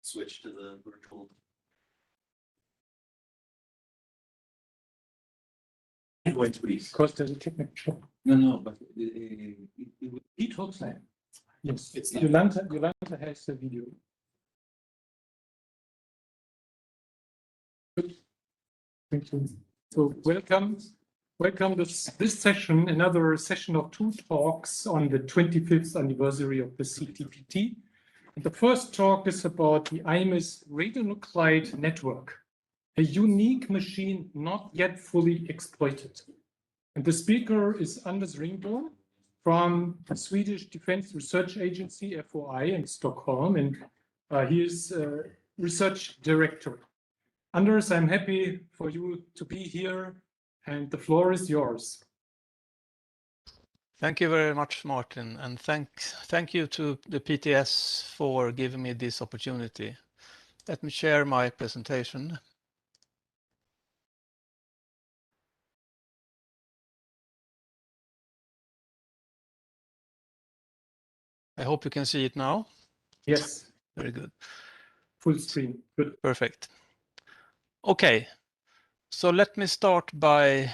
switch to the virtual. Wait, please. Because there's a technical. No, but he talks like. Yes, It's not. Yolanta has the video. Good. Thank you. So welcome to this session, another session of 2 talks on the 25th anniversary of the CTBT. And the first talk is about the IMS radionuclide network, a unique machine not yet fully exploited. And the speaker is Anders Ringborn from the Swedish Defense Research Agency, FOI, in Stockholm, and he is research director. Anders, I'm happy for you to be here, and the floor is yours. Thank you very much, Martin, and thank you to the PTS for giving me this opportunity. Let me share my presentation. I hope you can see it now. Yes. Very good. Full screen. Good. Perfect. Okay, so let me start by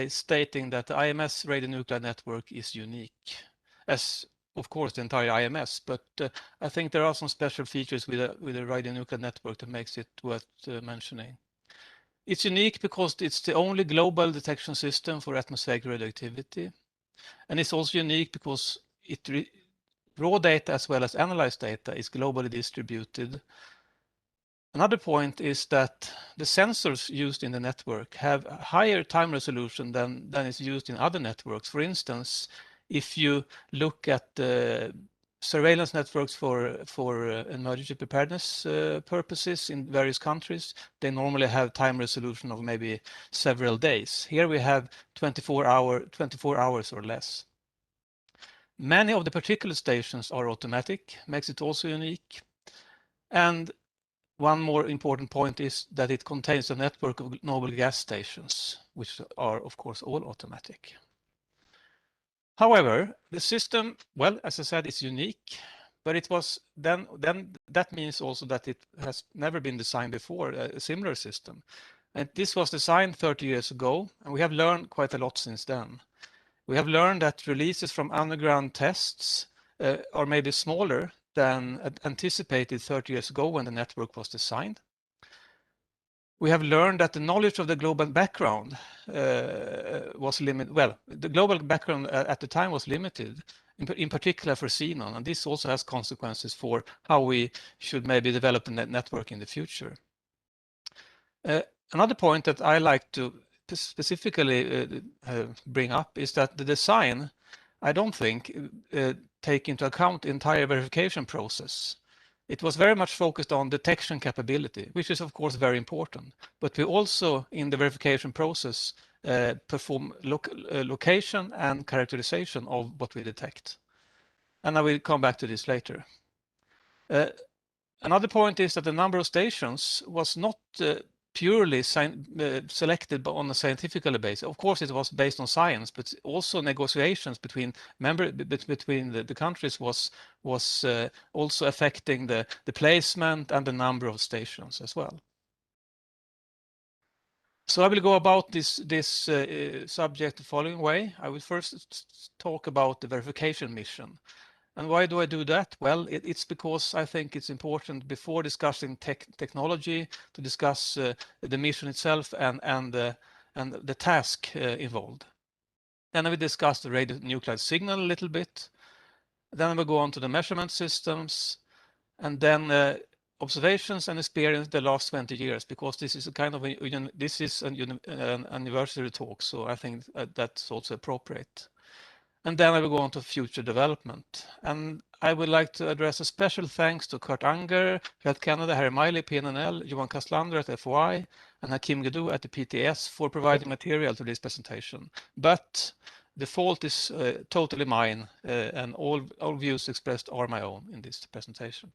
stating that the IMS radionuclide network is unique, as of course the entire IMS, but I think there are some special features with a radionuclide network that makes it worth mentioning. It's unique because it's the only global detection system for atmospheric radioactivity, and it's also unique because raw data as well as analyzed data is globally distributed. Another point is that the sensors used in the network have a higher time resolution than is used in other networks. For instance, if you look at the surveillance networks for emergency preparedness purposes in various countries, they normally have time resolution of maybe several days. Here we have 24 hours or less. Many of the particular stations are automatic, makes it also unique. And one more important point is that it contains a network of noble gas stations, which are, of course, all automatic. However, the system, well, as I said, is unique, but it was then that means also that it has never been designed before, a similar system. And this was designed 30 years ago, and we have learned quite a lot since then. We have learned that releases from underground tests are maybe smaller than anticipated 30 years ago when the network was designed. We have learned that the knowledge of the global background was limited. Well, the global background at the time was limited, in particular for xenon, and this also has consequences for how we should maybe develop the network in the future. Another point that I like to specifically bring up is that the design, I don't think, take into account the entire verification process. It was very much focused on detection capability, which is of course very important. But we also, in the verification process, perform location and characterization of what we detect. And I will come back to this later. Another point is that the number of stations was not purely selected on a scientific basis. Of course, it was based on science, but also negotiations between the countries was also affecting the placement and the number of stations as well. So I will go about this subject the following way. I will first talk about the verification mission. And why do I do that? Well, it's because I think it's important before discussing technology to discuss the mission itself and the task involved. Then I will discuss the radionuclide signal a little bit. Then I will go on to the measurement systems, and then observations and experience the last 20 years, because this is a kind of an anniversary talk, so I think that's also appropriate. And then I will go on to future development. And I would like to address a special thanks to Kurt Anger, Health Canada, Harry Miley, PNNL, Johan Kastlander at FOI, and Hakim Gedou at the PTS for providing material to this presentation. But the fault is totally mine, and all views expressed are my own in this presentation.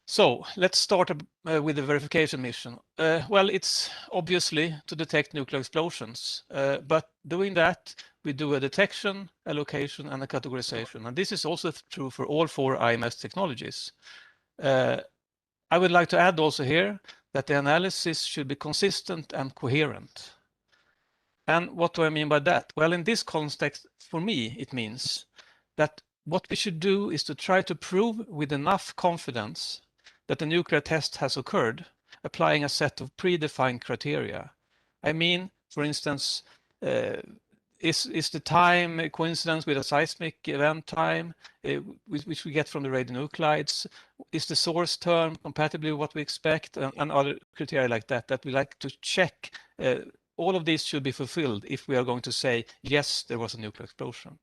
So let's start with the verification mission. Well, it's obviously to detect nuclear explosions, but doing that, we do a detection, a location, and a categorization. And this is also true for all 4 IMS technologies. I would like to add also here that the analysis should be consistent and coherent. And what do I mean by that? Well, in this context, for me, it means that what we should do is to try to prove with enough confidence that the nuclear test has occurred, applying a set of predefined criteria. I mean, for instance, is the time a coincidence with a seismic event time, which we get from the radionuclides? Is the source term compatible with what we expect, and other criteria like that, that we like to check? All of these should be fulfilled if we are going to say, yes, there was a nuclear explosion.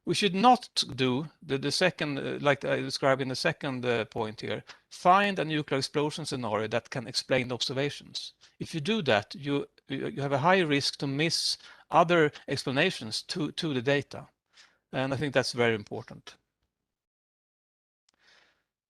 We should not do the second, like I described in the second point here, find a nuclear explosion scenario that can explain the observations. If you do that, you have a high risk to miss other explanations to the data. And I think that's very important.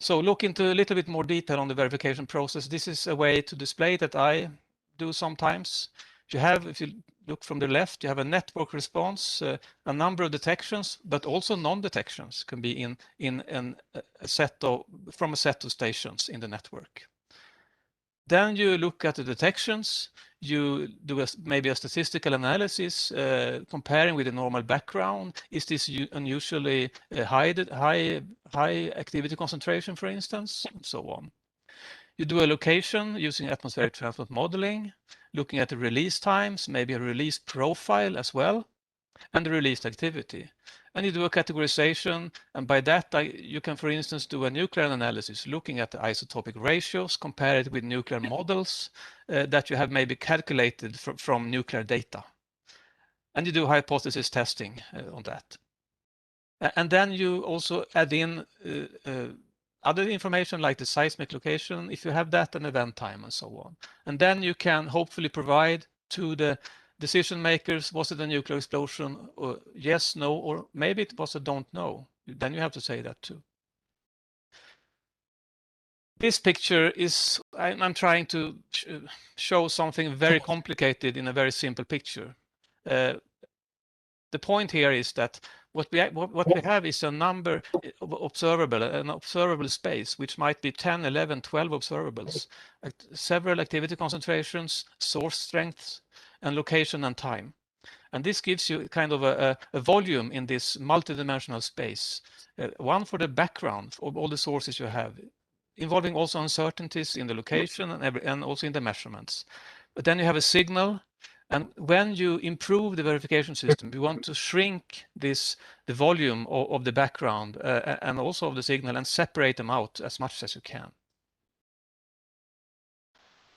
So look into a little bit more detail on the verification process. This is a way to display that I do sometimes. You have, if you look from the left, you have a network response, a number of detections, but also non-detections can be in a set of, from a set of stations in the network. Then you look at the detections, you do maybe a statistical analysis comparing with the normal background. Is this unusually high activity concentration, for instance, and so on. You do a location using atmospheric transport modeling, looking at the release times, maybe a release profile as well, and the released activity. And you do a categorization, and by that you can, for instance, do a nuclear analysis looking at the isotopic ratios, compare it with nuclear models that you have maybe calculated from nuclear data. And you do hypothesis testing on that. And then you also add in other information like the seismic location, if you have that, and event time and so on. And then you can hopefully provide to the decision makers, was it a nuclear explosion? Or yes, no, or maybe it was a don't know. Then you have to say that too. This picture is, I'm trying to show something very complicated in a very simple picture. The point here is that what we have is a number of an observable space, which might be 10, 11, 12 observables, several activity concentrations, source strengths, and location and time. And this gives you kind of a volume in this multidimensional space, one for the background of all the sources you have, involving also uncertainties in the location and also in the measurements. But then you have a signal. And when you improve the verification system, you want to shrink the volume of the background and also of the signal and separate them out as much as you can.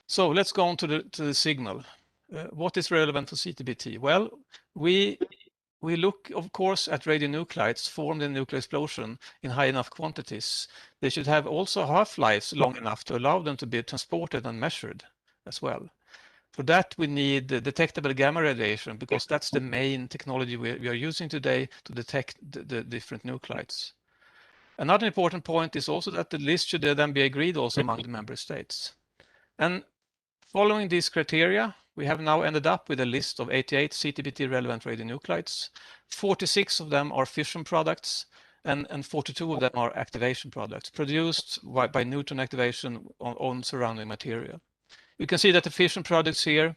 So let's go on to the signal. What is relevant for CTBT? Well, we look, of course, at radionuclides formed in nuclear explosion in high enough quantities. They should have also half-lives long enough to allow them to be transported and measured as well. For that, we need detectable gamma radiation because that's the main technology we are using today to detect the different nuclides. Another important point is also that the list should then be agreed also among the member states. And following these criteria, we have now ended up with a list of 88 CTBT relevant radionuclides. 46 of them are fission products, and 42 of them are activation products produced by neutron activation on surrounding material. You can see that the fission products here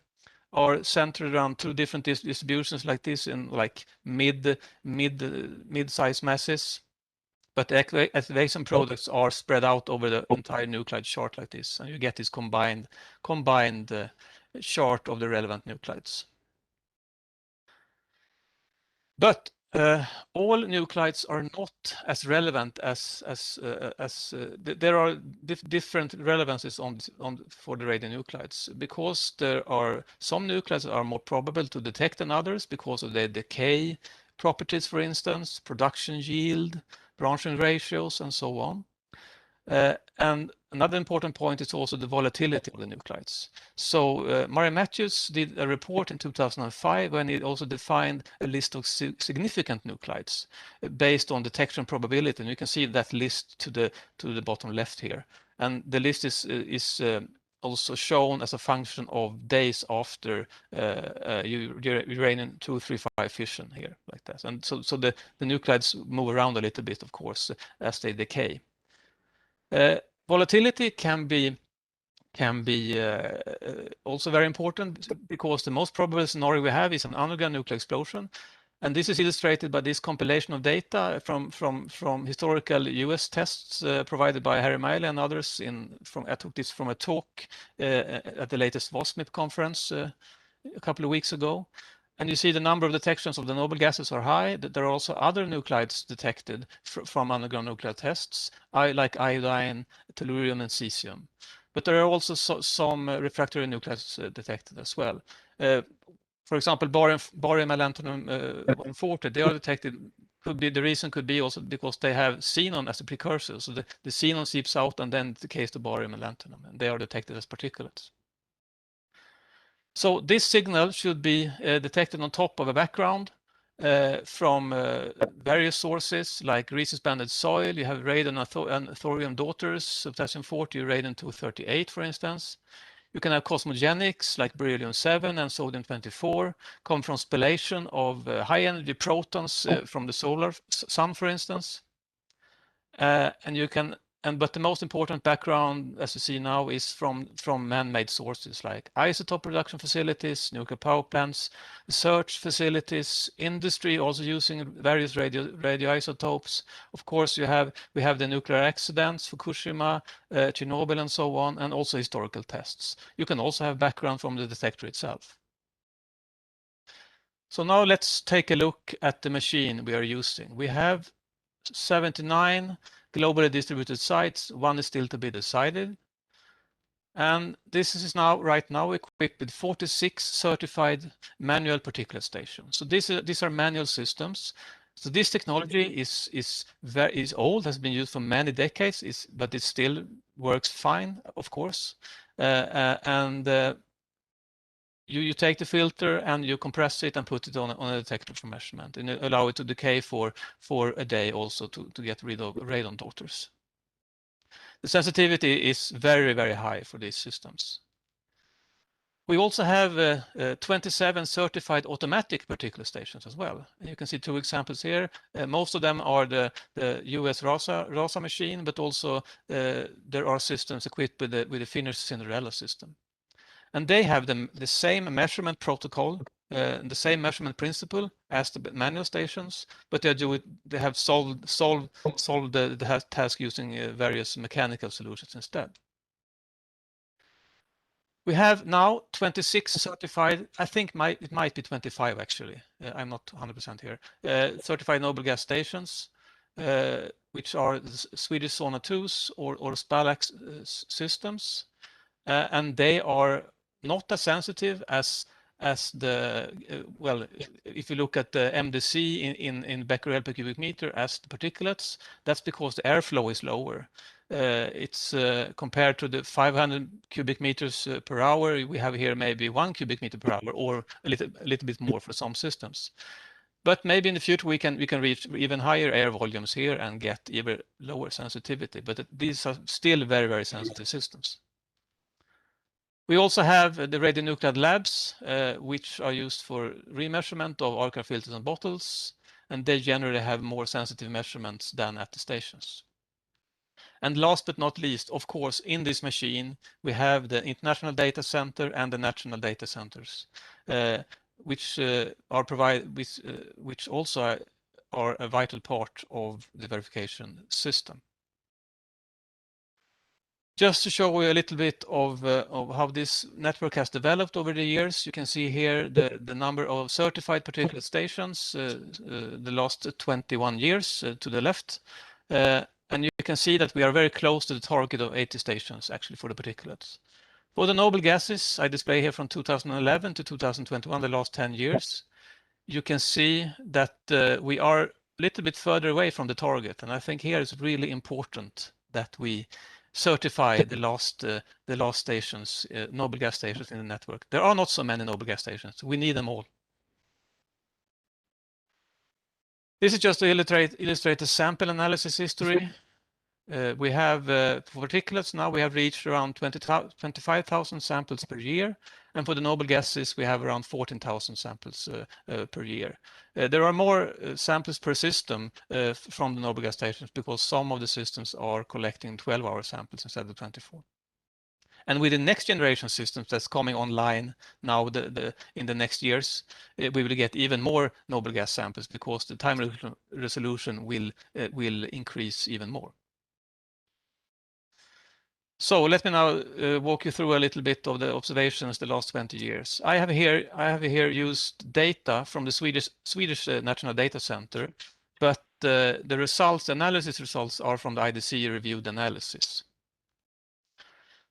are centered around two different distributions like this in like mid-size masses. But the activation products are spread out over the entire nuclide chart like this, and you get this combined chart of the relevant nuclides. But all nuclides are not as relevant as there are different relevances for the radionuclides, because there are some nuclides that are more probable to detect than others because of their decay properties, for instance, production yield, branching ratios, and so on. And another important point is also the volatility of the nuclides. So Murray Matthews did a report in 2005 when he also defined a list of significant nuclides based on detection probability. And you can see that list to the bottom left here. And the list is also shown as a function of days after uranium-235 fission here, like that. And so the nuclides move around a little bit, of course, as they decay. Volatility can be also very important because the most probable scenario we have is an underground nuclear explosion. And this is illustrated by this compilation of data from historical US tests provided by Harry Miley and others. I took this from a talk at the latest WASMIP conference a couple of weeks ago. And you see the number of detections of the noble gases are high. There are also other nuclides detected from underground nuclear tests, like iodine, tellurium, and cesium. But there are also some refractory nuclides detected as well. For example, barium and lanthanum 140, they are detected. The reason could be also because they have xenon as a precursor. So the xenon seeps out and then decays to barium and lanthanum, and they are detected as particulates. So this signal should be detected on top of a background from various sources like rhesus banded soil. You have radon and thorium daughters, potassium 40, radon 238, for instance. You can have cosmogenics like beryllium 7 and sodium 24 come from spallation of high energy protons from the solar sun, for instance. But the most important background, as you see now, is from man-made sources like isotope production facilities, nuclear power plants, research facilities, industry also using various radioisotopes. Of course, we have the nuclear accidents, Fukushima, Chernobyl, and so on, and also historical tests. You can also have background from the detector itself. So now let's take a look at the machine we are using. We have 79 globally distributed sites. One is still to be decided. And this is right now equipped with 46 certified manual particulate stations. So these are manual systems. So this technology is old, has been used for many decades, but it still works fine, of course. You take the filter and you compress it and put it on a detector for measurement, and allow it to decay for a day also to get rid of radon daughters. The sensitivity is very, very high for these systems. We also have 27 certified automatic particulate stations as well. And you can see two examples here. Most of them are the US RASA machine, but also there are systems equipped with the Finnish Cinderella system. And they have the same measurement protocol, the same measurement principle as the manual stations, but they have solved the task using various mechanical solutions instead. We have now 26 certified, I think it might be 25 actually, I'm not 100% here, certified noble gas stations, which are the Swedish Sona 2s or Spalax systems. And they are not as sensitive as the well, if you look at the MDC in becquerel per cubic meter as the particulates, that's because the airflow is lower. It's compared to the 500 cubic meters per hour, we have here maybe 1 cubic meter per hour, or a little bit more for some systems. But maybe in the future we can reach even higher air volumes here and get even lower sensitivity. But these are still very, very sensitive systems. We also have the radionuclide labs, which are used for remeasurement of archive filters and bottles, and they generally have more sensitive measurements than at the stations. And last but not least, of course, in this machine, we have the International Data Center and the national data centers, which also are a vital part of the verification system. Just to show you a little bit of how this network has developed over the years, you can see here the number of certified particulate stations the last 21 years to the left. And you can see that we are very close to the target of 80 stations actually for the particulates. For the noble gases, I display here from 2011 to 2021, the last 10 years. You can see that we are a little bit further away from the target. And I think here it's really important that we certify the last stations, noble gas stations in the network. There are not so many noble gas stations. We need them all. This is just to illustrate the sample analysis history. We have for particulates now we have reached around 25,000 samples per year, and for the noble gases we have around 14,000 samples per year. There are more samples per system from the noble gas stations because some of the systems are collecting 12-hour samples instead of 24. And with the next generation systems that's coming online now in the next years, we will get even more noble gas samples because the time resolution will increase even more. So let me now walk you through a little bit of the observations the last 20 years. I have here used data from the Swedish National Data Center, but the analysis results are from the IDC reviewed analysis.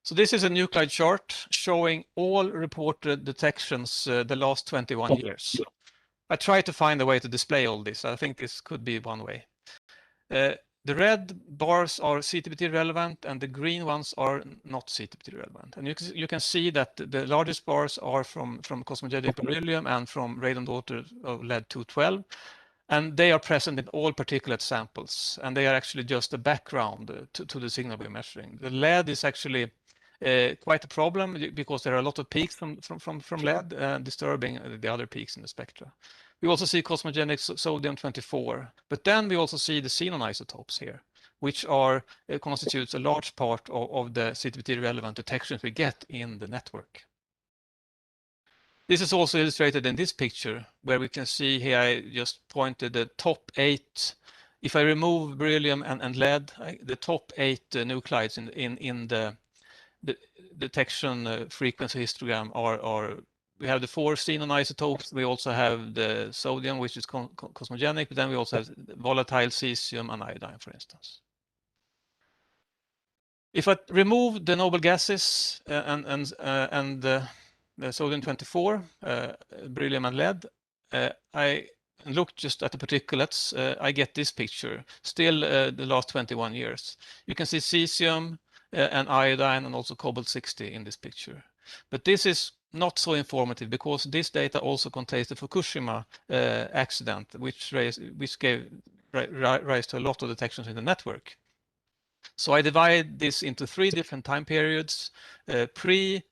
So this is a nuclide chart showing all reported detections the last 21 years. I tried to find a way to display all this. I think this could be one way. The red bars are CTBT relevant and the green ones are not CTBT relevant. And you can see that the largest bars are from cosmogenic beryllium and from radon daughter of lead-212. And they are present in all particulate samples. And they are actually just a background to the signal we're measuring. The lead is actually quite a problem because there are a lot of peaks from lead disturbing the other peaks in the spectra. We also see cosmogenic sodium-24, but then we also see the xenon isotopes here, which constitutes a large part of the CTBT relevant detections we get in the network. This is also illustrated in this picture, where we can see here I just pointed the top 8. If I remove beryllium and lead, the top 8 nuclides in the detection frequency histogram are we have the 4 xenon isotopes. We also have the sodium, which is cosmogenic, but then we also have volatile cesium and iodine, for instance. If I remove the noble gases and the sodium-24, beryllium and lead, I look just at the particulates, I get this picture, still the last 21 years. You can see cesium and iodine and also cobalt-60 in this picture. But this is not so informative because this data also contains the Fukushima accident, which gave rise to a lot of detections in the network. So I divide this into 3 different time periods, pre-Fukushima,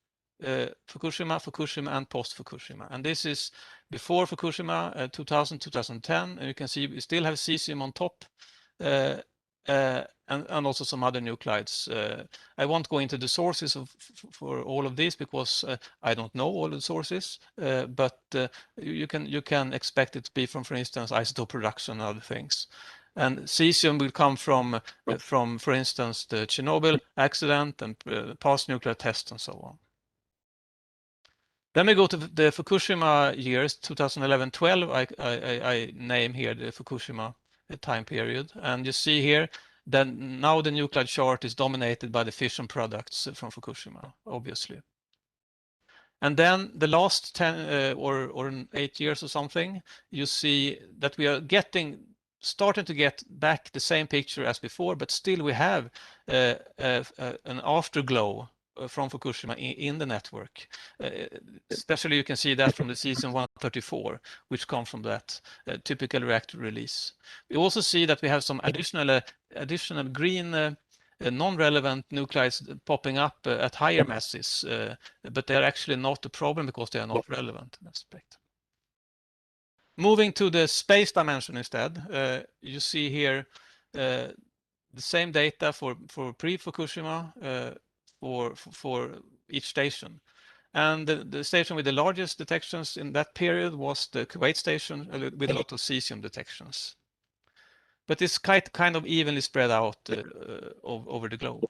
Fukushima, and post-Fukushima. And this is before Fukushima, 2000, 2010, and you can see we still have cesium on top, and also some other nuclides. I won't go into the sources for all of these because I don't know all the sources, but you can expect it to be from, for instance, isotope production and other things. And cesium will come from, for instance, the Chernobyl accident and past nuclear tests and so on. Then we go to the Fukushima years, 2011-12. I name here the Fukushima time period, and you see here that now the nuclide chart is dominated by the fission products from Fukushima, obviously. And then the last 10 or 8 years or something, you see that we are starting to get back the same picture as before, but still we have an afterglow from Fukushima in the network. Especially you can see that from the cesium 134, which come from that typical reactor release. We also see that we have some additional green non-relevant nuclides popping up at higher masses, but they're actually not a problem because they are not relevant in that aspect. Moving to the space dimension instead, you see here the same data for pre-Fukushima for each station. And the station with the largest detections in that period was the Kuwait station with a lot of cesium detections. But it's kind of evenly spread out over the globe.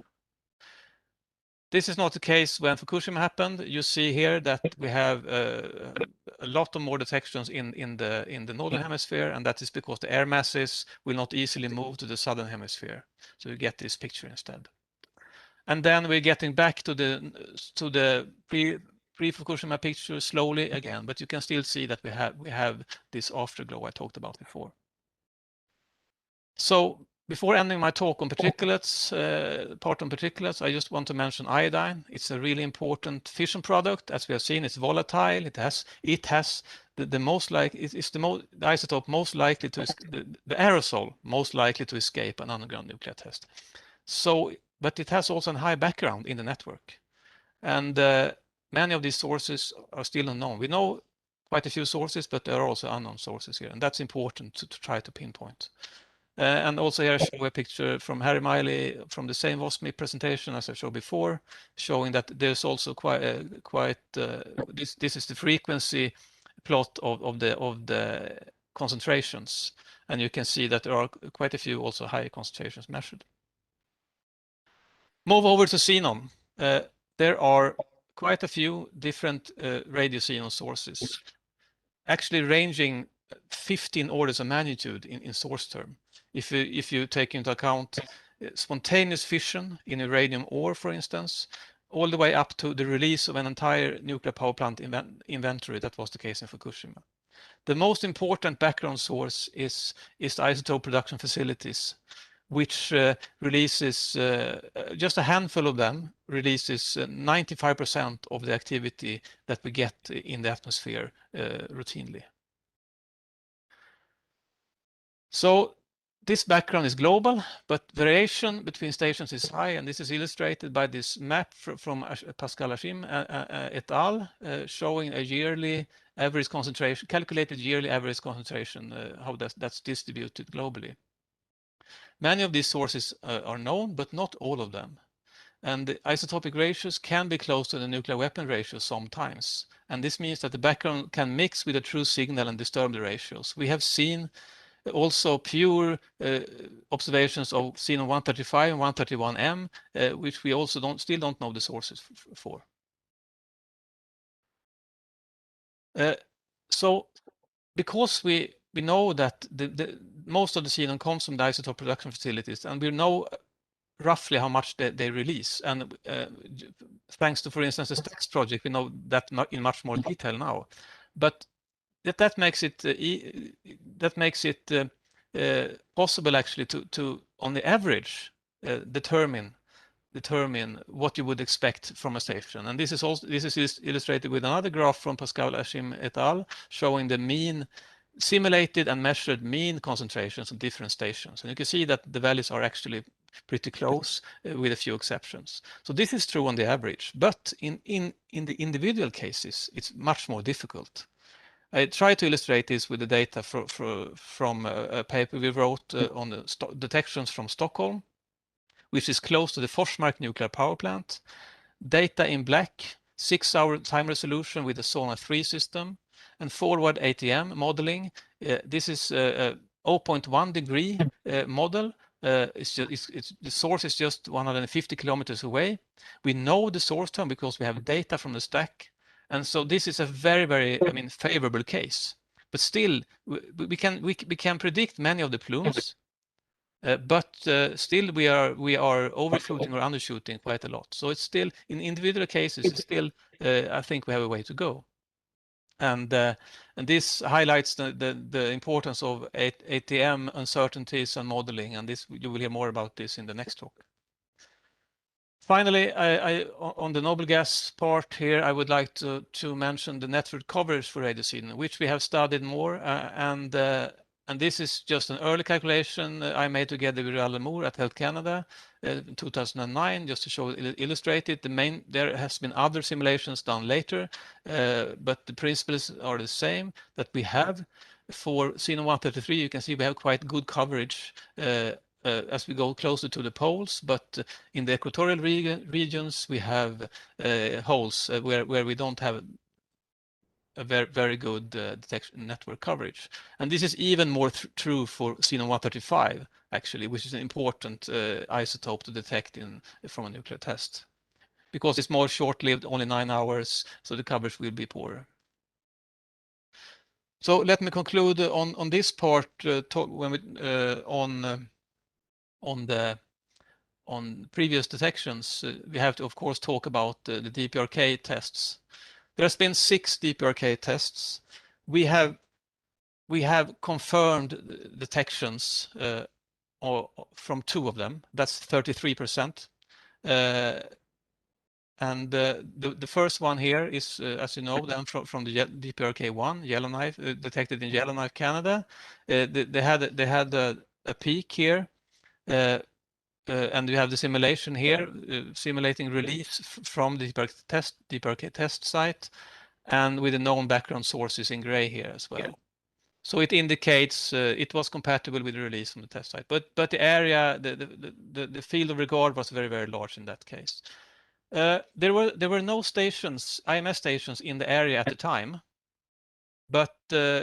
This is not the case when Fukushima happened. You see here that we have a lot of more detections in the northern hemisphere, and that is because the air masses will not easily move to the southern hemisphere. So you get this picture instead. And then we're getting back to the pre-Fukushima picture slowly again, but you can still see that we have this afterglow I talked about before. So before ending my talk on particulates, I just want to mention iodine. It's a really important fission product. As we have seen, it's volatile. It has the most likely, it's the isotope most likely to the aerosol most likely to escape an underground nuclear test. But it has also a high background in the network. And many of these sources are still unknown. We know quite a few sources, but there are also unknown sources here. And that's important to try to pinpoint. And also here I show a picture from Harry Miley from the same WASMI presentation as I showed before, showing that there's also this is the frequency plot of the concentrations. And you can see that there are quite a few also high concentrations measured. Move over to xenon. There are quite a few different radio xenon sources, actually ranging 15 orders of magnitude in source term. If you take into account spontaneous fission in a radium ore, for instance, all the way up to the release of an entire nuclear power plant inventory. That was the case in Fukushima. The most important background source is the isotope production facilities, which releases just a handful of them releases 95% of the activity that we get in the atmosphere routinely. So this background is global, but variation between stations is high, and this is illustrated by this map from Pascal Hashim et al. Showing a yearly average concentration, calculated yearly average concentration, how that's distributed globally. Many of these sources are known, but not all of them. And the isotopic ratios can be close to the nuclear weapon ratio sometimes. And this means that the background can mix with a true signal and disturb the ratios. We have seen also pure observations of xenon 135 and 131M, which we also still don't know the sources for. So because we know that most of the xenon comes from the isotope production facilities, and we know roughly how much they release. And thanks to, for instance, the STAX project, we know that in much more detail now. But that makes it possible actually to on the average determine what you would expect from a station. And this is illustrated with another graph from Pascal Hashim et al. Showing the mean simulated and measured mean concentrations of different stations. And you can see that the values are actually pretty close with a few exceptions. So this is true on the average, but in the individual cases, it's much more difficult. I try to illustrate this with the data from a paper we wrote on the detections from Stockholm, which is close to the Forsmark nuclear power plant. Data in black, 6-hour time resolution with the Sona 3 system, and forward ATM modeling. This is a 0.1 degree model. The source is just 150 kilometers away. We know the source term because we have data from the stack. And so this is a very, very, favorable case. But still, we can predict many of the plumes. But still we are overshooting or undershooting quite a lot. So it's still in individual cases. It's still I think we have a way to go, and this highlights the importance of ATM uncertainties and modeling. And this you will hear more about this in the next talk. Finally, on the noble gas part here, I would like to mention the network coverage for radiocene, which we have studied more and this is just an early calculation I made together with Alan Moore at Health Canada in 2009, just to show illustrated. There has been other simulations done later, but the principles are the same that we have for xenon 133. You can see we have quite good coverage as we go closer to the poles, but in the equatorial regions we have holes where we don't have a very, very good detection network coverage. And this is even more true for xenon 135, actually, which is an important isotope to detect from a nuclear test. Because it's more short-lived, only 9 hours, so the coverage will be poorer. So let me conclude on this part on previous detections. We have to, of course, talk about the DPRK tests. There's been 6 DPRK tests. We have confirmed detections from 2 of them. That's 33%. And the first one here is, as you know, then from the DPRK1, Yellowknife, detected in Yellowknife, Canada. They had a peak here and you have the simulation here, simulating release from the DPRK test site, and with the known background sources in gray here as well. So it indicates it was compatible with the release from the test site, but the area, the field of regard was very, very large in that case. There were no stations, IMS stations in the area at the time, but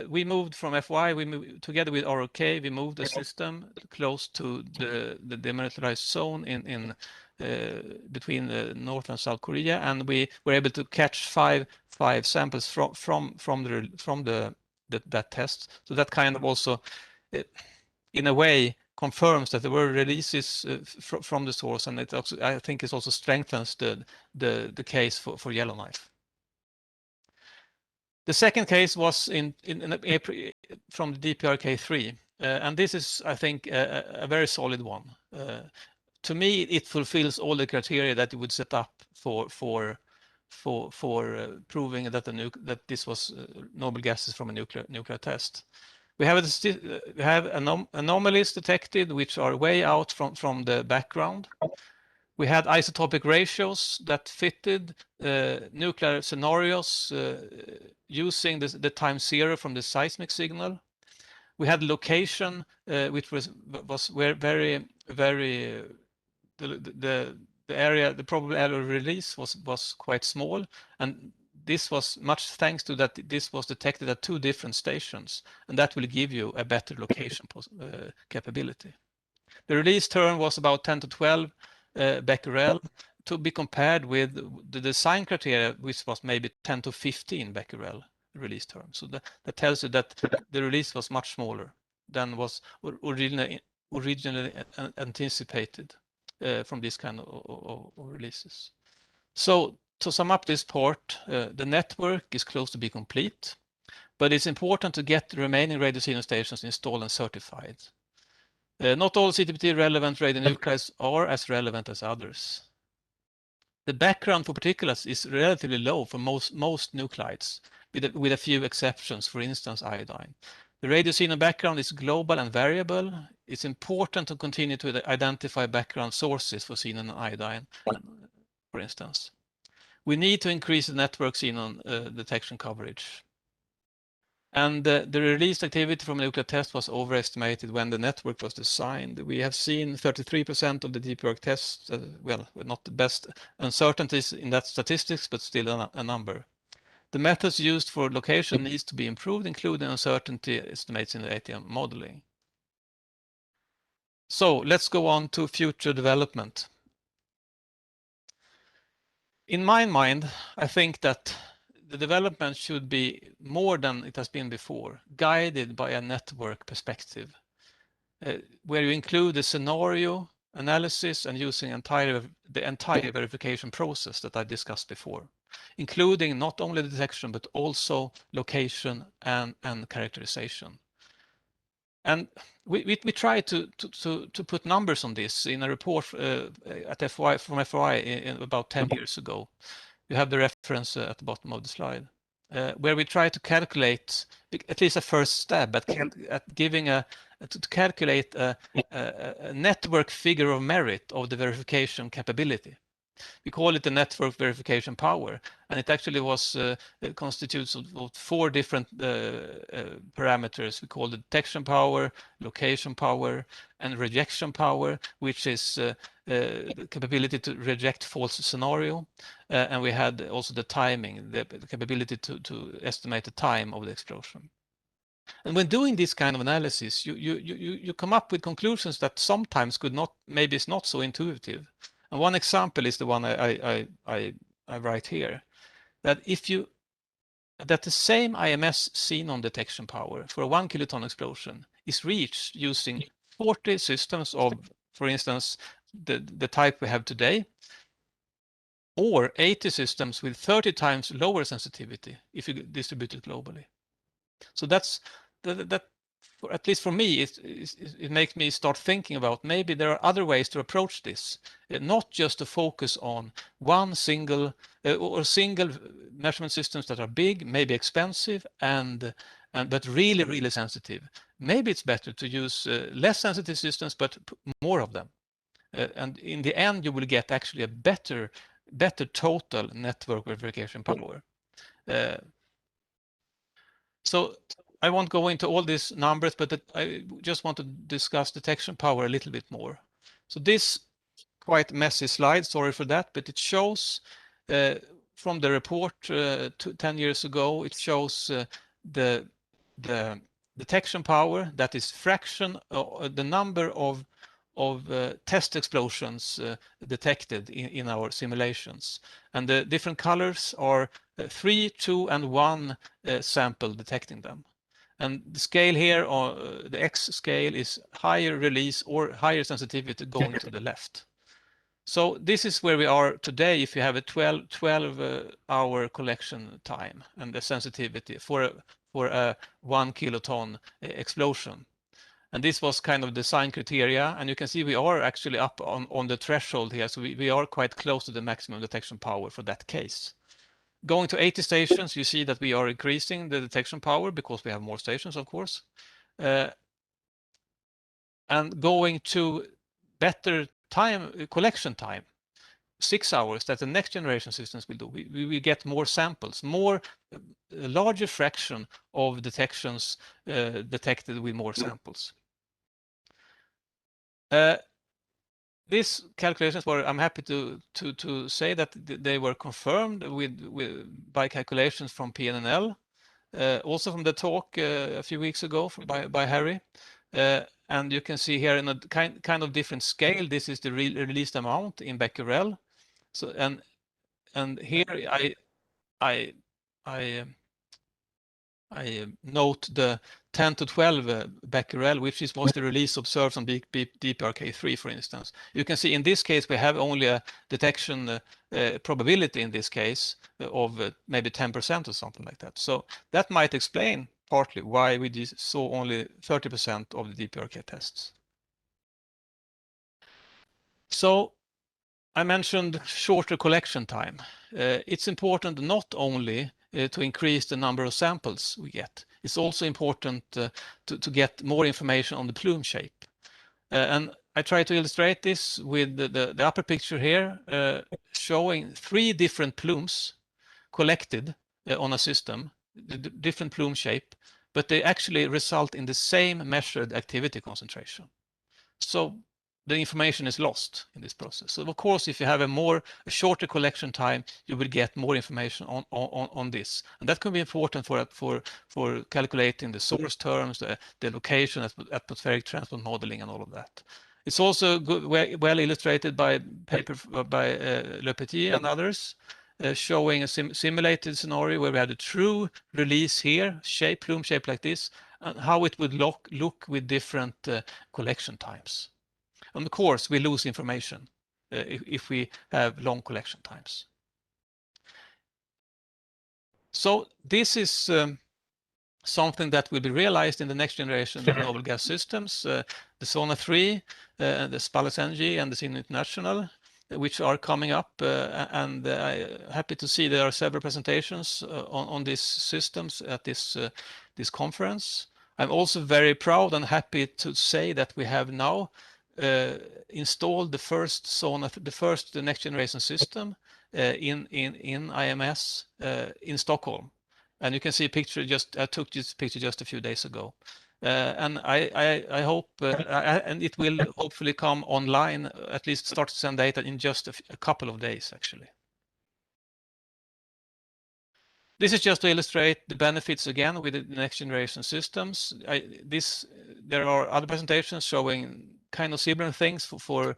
we moved from FY, we moved together with ROK, we moved the system close to the demilitarized zone in between North and South Korea, and we were able to catch five samples from that test. So that kind of also, in a way, confirms that there were releases from the source, and it also, I think, it also strengthens the case for Yellowknife. The second case was in April from the DPRK3, and this is, I think, a very solid one. To me, it fulfills all the criteria that you would set up for proving that this was noble gases from a nuclear test. We have anomalies detected which are way out from the background. We had isotopic ratios that fitted nuclear scenarios using the time zero from the seismic signal. We had location which was very the area, the probable area of release was quite small, and this was much thanks to that this was detected at 2 different stations, and that will give you a better location capability. The release term was about 10 to 12 becquerel, to be compared with the design criteria, which was maybe 10 to 15 becquerel release term. So that tells you that the release was much smaller than was originally anticipated from this kind of releases. So to sum up this part, the network is close to be complete, but it's important to get the remaining radiocino stations installed and certified. Not all CTBT relevant radionuclides are as relevant as others. The background for particulates is relatively low for most nuclides, with a few exceptions, for instance, iodine. The radiocino background is global and variable. It's important to continue to identify background sources for xenon and iodine, for instance. We need to increase the network xenon detection coverage. And the released activity from a nuclear test was overestimated when the network was designed. We have seen 33% of the deep work tests, well, not the best uncertainties in that statistics, but still a number. The methods used for location needs to be improved, including uncertainty estimates in the ATM modeling. So let's go on to future development. In my mind, I think that the development should be more than it has been before, guided by a network perspective, where you include the scenario analysis and using the entire verification process that I discussed before, including not only the detection, but also location and characterization. And we try to put numbers on this in a report from FY about 10 years ago. You have the reference at the bottom of the slide, where we try to calculate at least a first step at giving to calculate a network figure of merit of the verification capability. We call it the network verification power, and it actually constitutes of 4 different parameters. We call it detection power, location power, and rejection power, which is the capability to reject false scenario. And we had also the timing, the capability to estimate the time of the explosion. And when doing this kind of analysis, you come up with conclusions that sometimes maybe it's not so intuitive. And one example is the one I write here, that the same IMS xenon detection power for a 1 kiloton explosion is reached using 40 systems of, for instance, the type we have today, or 80 systems with 30 times lower sensitivity if you distribute it globally. So that at least for me, it makes me start thinking about maybe there are other ways to approach this, not just to focus on one single measurement systems that are big, maybe expensive, but really sensitive. Maybe it's better to use less sensitive systems, but more of them, And in the end, you will get actually a better total network verification power. So I won't go into all these numbers, but I just want to discuss detection power a little bit more. So this quite messy slide, sorry for that, but it shows from the report 10 years ago, it shows the detection power, that is fraction, the number of test explosions detected in our simulations. And the different colors are 3, 2, and 1 sample detecting them. And the scale here, or the X scale, is higher release or higher sensitivity going to the left. So this is where we are today if you have a 12-hour collection time and the sensitivity for a 1 kiloton explosion. And this was kind of design criteria, and you can see we are actually up on the threshold here, so we are quite close to the maximum detection power for that case. Going to 80 stations, you see that we are increasing the detection power because we have more stations, of course. And going to better time, collection time, 6 hours, that the next generation systems will do. We will get more samples, a larger fraction of detections detected with more samples. These calculations were, I'm happy to say that they were confirmed by calculations from PNNL, also from the talk a few weeks ago by Harry. And you can see here in a kind of different scale, this is the released amount in becquerel. So and here I note the 10 to 12 becquerel, which was the release observed on DPRK3, for instance. You can see in this case we have only a detection probability in this case of maybe 10% or something like that. So that might explain partly why we saw only 30% of the DPRK tests. So I mentioned shorter collection time. It's important not only to increase the number of samples we get, it's also important to get more information on the plume shape. And I try to illustrate this with the upper picture here, showing 3 different plumes collected on a system, the different plume shape, but they actually result in the same measured activity concentration. So the information is lost in this process. So of course, if you have a shorter collection time, you will get more information on this, and that can be important for calculating the source terms, the location, atmospheric transport modeling, and all of that. It's also well illustrated by paper by Le Petit and others, showing a simulated scenario where we had a true release here, plume shape like this, and how it would look with different collection times. And of course, we lose information if we have long collection times. So this is something that will be realized in the next generation of novel gas systems, the SONA 3, the Spallex NG, and the SIN International, which are coming up, and I'm happy to see there are several presentations on these systems at this conference. I'm also very proud and happy to say that we have now installed the first next generation system in IMS in Stockholm. And you can see a picture, I took this picture just a few days ago. And I hope, and it will hopefully come online, at least start to send data in just a couple of days, actually. This is just to illustrate the benefits again with the next generation systems. There are other presentations showing kind of similar things for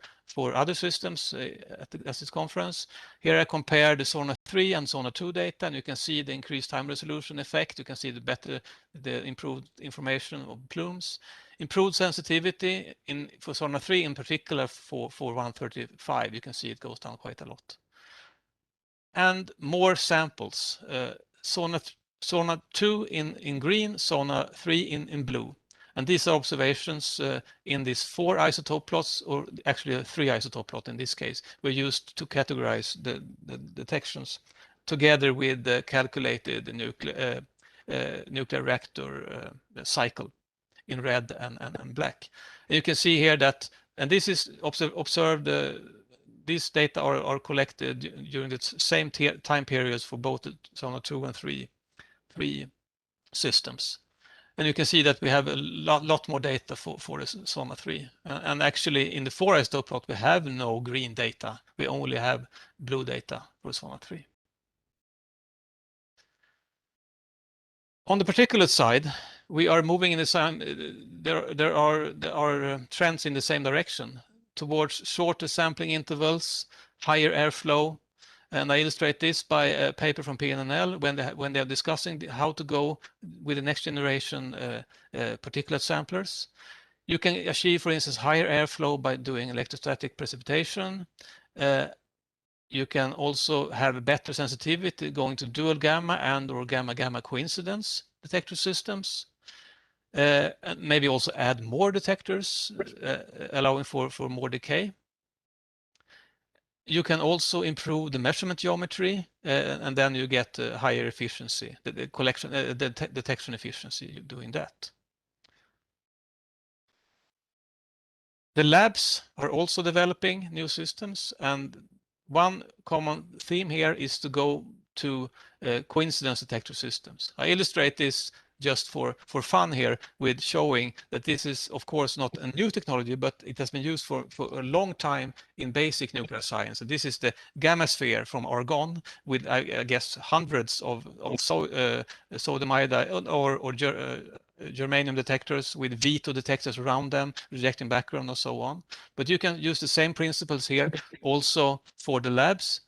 other systems at this conference. Here I compare the SONA 3 and SONA 2 data, and you can see the increased time resolution effect. You can see the improved information of plumes, improved sensitivity for SONA 3 in particular for 135. You can see it goes down quite a lot. And more samples. SONA 2 in green, SONA 3 in blue. And these are observations in these 4 isotope plots, or actually a 3 isotope plot in this case, were used to categorize the detections together with the calculated nuclear reactor cycle in red and black. And you can see here that And this is observed, these data are collected during the same time periods for both the Sona 2 and 3 systems. And you can see that we have a lot more data for the Sona 3. And actually in the 4 isotope plot, we have no green data. We only have blue data for Sona 3. On the particulate side, we are moving in the same, there are trends in the same direction towards shorter sampling intervals, higher airflow. And I illustrate this by a paper from PNNL when they are discussing how to go with the next generation particulate samplers. You can achieve, for instance, higher airflow by doing electrostatic precipitation. You can also have a better sensitivity going to dual gamma and or gamma-gamma coincidence detector systems. And maybe also add more detectors, allowing for more decay. You can also improve the measurement geometry, and then you get higher efficiency, the collection, the detection efficiency doing that. The labs are also developing new systems, and one common theme here is to go to coincidence detector systems. I illustrate this just for fun here with showing that this is of course not a new technology, but it has been used for a long time in basic nuclear science. And this is the gamma sphere from argon with I guess hundreds of sodium iodide or germanium detectors with veto detectors around them, rejecting background and so on. But you can use the same principles here also for the labs.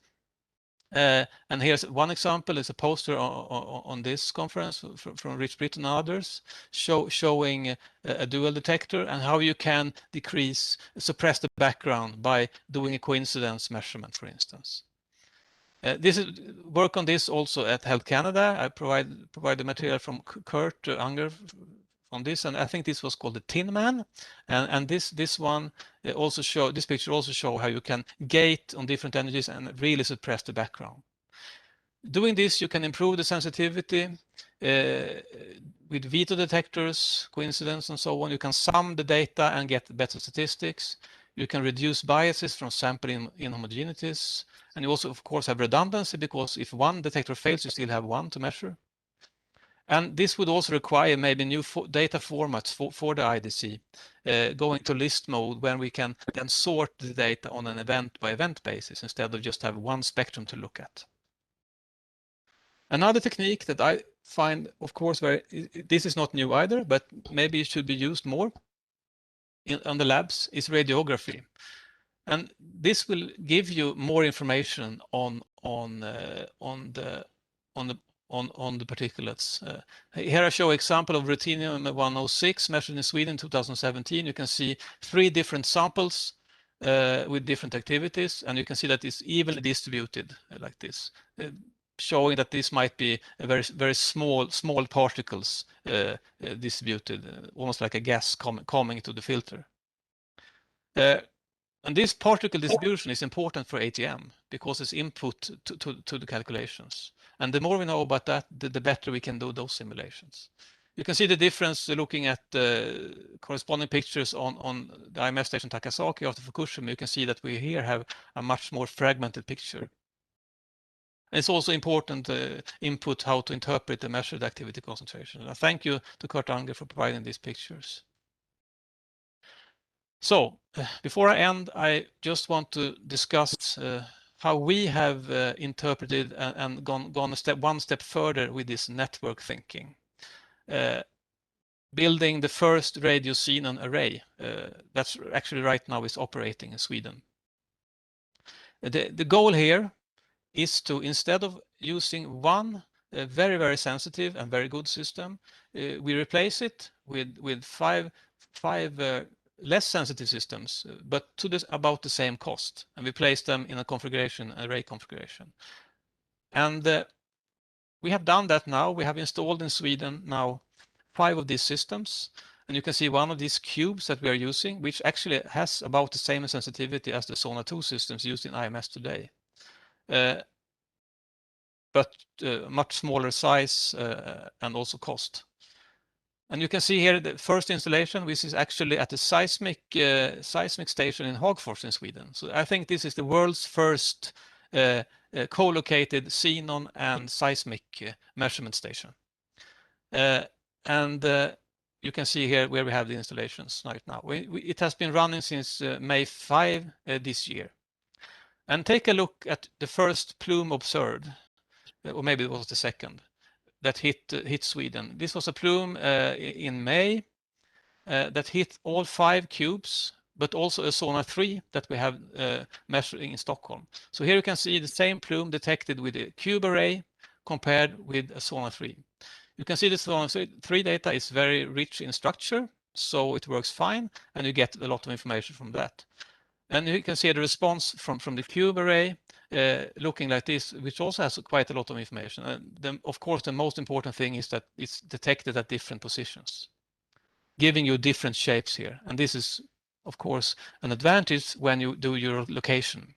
And here's one example, is a poster on this conference from Rich Britton and others, showing a dual detector and how you can suppress the background by doing a coincidence measurement, for instance. This is work on this also at Health Canada. I provide the material from Kurt Unger on this, and I think this was called the Tin Man. And this one also show, this picture also show how you can gate on different energies and really suppress the background. Doing this, you can improve the sensitivity with veto detectors, coincidence, and so on. You can sum the data and get better statistics. You can reduce biases from sampling inhomogeneities. And you also, of course, have redundancy, because if one detector fails, you still have one to measure. And this would also require maybe new data formats for the IDC, going to list mode, when we can then sort the data on an event-by-event basis instead of just have one spectrum to look at. Another technique that I find, of course, this is not new either, but maybe it should be used more on the labs, is radiography. And this will give you more information on the particulates. Here I show example of ruthenium-106 measured in Sweden in 2017. You can see 3 different samples with different activities, and you can see that it's evenly distributed like this, showing that this might be a very small particles distributed, almost like a gas coming to the filter. And this particle distribution is important for ATM because it's input to the calculations. And the more we know about that, the better we can do those simulations. You can see the difference looking at the corresponding pictures on the IMF station Takasaki after Fukushima. You can see that we here have a much more fragmented picture. And it's also important input how to interpret the measured activity concentration. And thank you to Kurt Unger for providing these pictures. So before I end, I just want to discuss how we have interpreted and gone one step further with this network thinking. Building the first radio xenon array that's actually right now is operating in Sweden. The goal here is to, instead of using one very sensitive and very good system, we replace it with five less sensitive systems, but to about the same cost, and we place them in a configuration, array configuration. And we have done that now. We have installed in Sweden now 5 of these systems, and you can see one of these cubes that we are using, which actually has about the same sensitivity as the Sona 2 systems used in IMS today, but much smaller size and also cost. And you can see here the first installation, which is actually at the seismic station in Hagfors in Sweden. So I think this is the world's first co-located xenon and seismic measurement station. You can see here where we have the installations right now. It has been running since May 5 this year. And take a look at the first plume observed, or maybe it was the second, that hit Sweden. This was a plume in May that hit all 5 cubes, but also a Sona 3 that we have measuring in Stockholm. So here you can see the same plume detected with a cube array compared with a Sona 3. You can see the Sona 3 data is very rich in structure, so it works fine, and you get a lot of information from that. And you can see the response from the cube array looking like this, which also has quite a lot of information. And of course, the most important thing is that it's detected at different positions, giving you different shapes here. And this is, of course, an advantage when you do your location.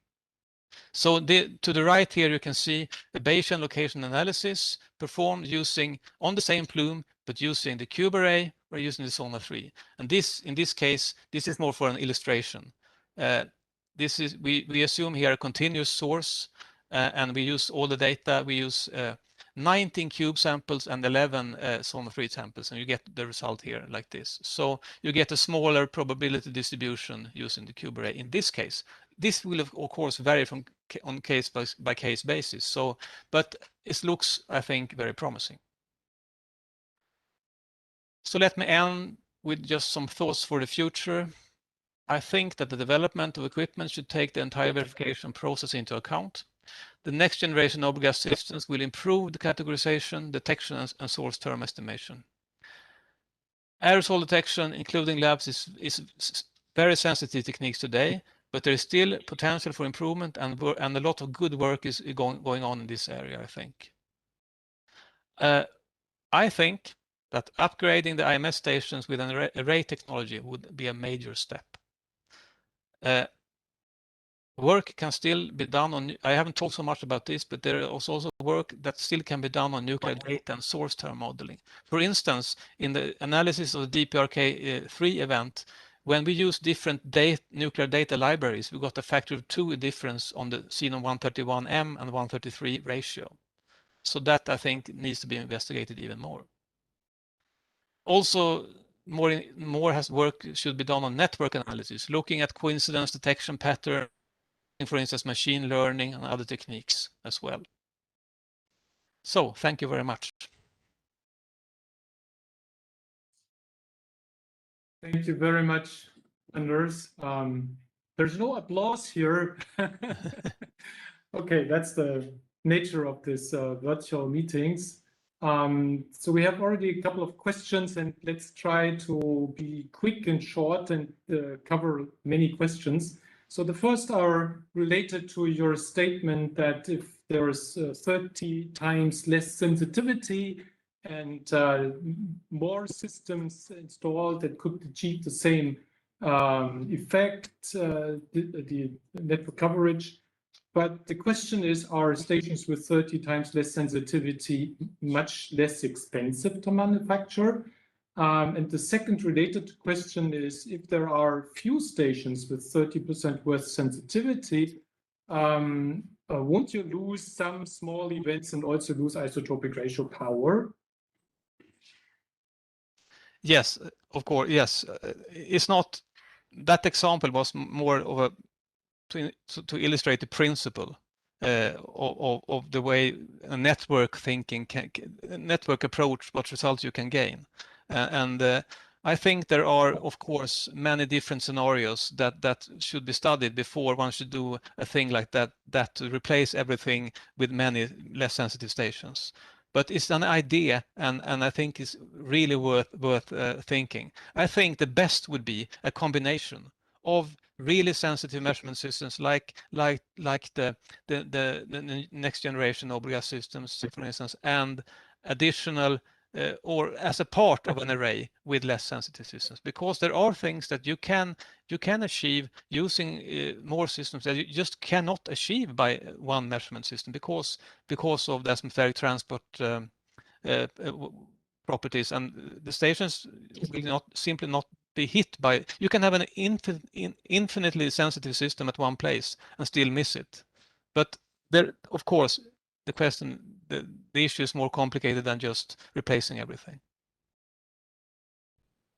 So to the right here, you can see the Bayesian location analysis performed on the same plume, but using the cube array or using the Sona 3. And in this case, this is more for an illustration. We assume here a continuous source, and we use all the data. We use 19 cube samples and 11 Sona 3 samples, and you get the result here like this. So you get a smaller probability distribution using the cube array in this case. This will of course vary on case by case basis. But it looks, I think, very promising. So let me end with just some thoughts for the future. I think that the development of equipment should take the entire verification process into account. The next generation of gas systems will improve the categorization, detection, and source term estimation. Aerosol detection, including labs, is very sensitive techniques today, but there is still potential for improvement, and a lot of good work is going on in this area, I think. I think that upgrading the IMS stations with an array technology would be a major step. Work can still be done on, I haven't talked so much about this, but there is also work that still can be done on nuclear data and source term modeling. For instance, in the analysis of the DPRK3 event, when we use different nuclear data libraries, we got a factor of 2 difference on the xenon 131M and 133 ratio. So that, I think, needs to be investigated even more. Also, more work should be done on network analysis, looking at coincidence detection pattern, for instance, machine learning and other techniques as well. So thank you very much. Thank you very much, Anders. There's no applause here. Okay, that's the nature of this virtual meetings. So we have already a couple of questions, and let's try to be quick and short and cover many questions. So the first are related to your statement that if there's 30 times less sensitivity and more systems installed that could achieve the same effect, the network coverage. But the question is, are stations with 30 times less sensitivity much less expensive to manufacture? And the second related question is, if there are few stations with 30% worse sensitivity, won't you lose some small events and also lose isotopic ratio power? Yes, of course, yes. It's not, that example was more of a, to illustrate the principle of the way a network thinking network approach, what results you can gain. I think there are, of course, many different scenarios that should be studied before one should do a thing like that to replace everything with many less sensitive stations. But it's an idea, and I think it's really worth thinking. I think the best would be a combination of really sensitive measurement systems like the next generation OBGAS systems, for instance, and additional or as a part of an array with less sensitive systems, because there are things that you can achieve using more systems that you just cannot achieve by one measurement system because of the atmospheric transport properties, and the stations will simply not be hit by. You can have an infinitely sensitive system at one place and still miss it. But there, of course, the issue is more complicated than just replacing everything.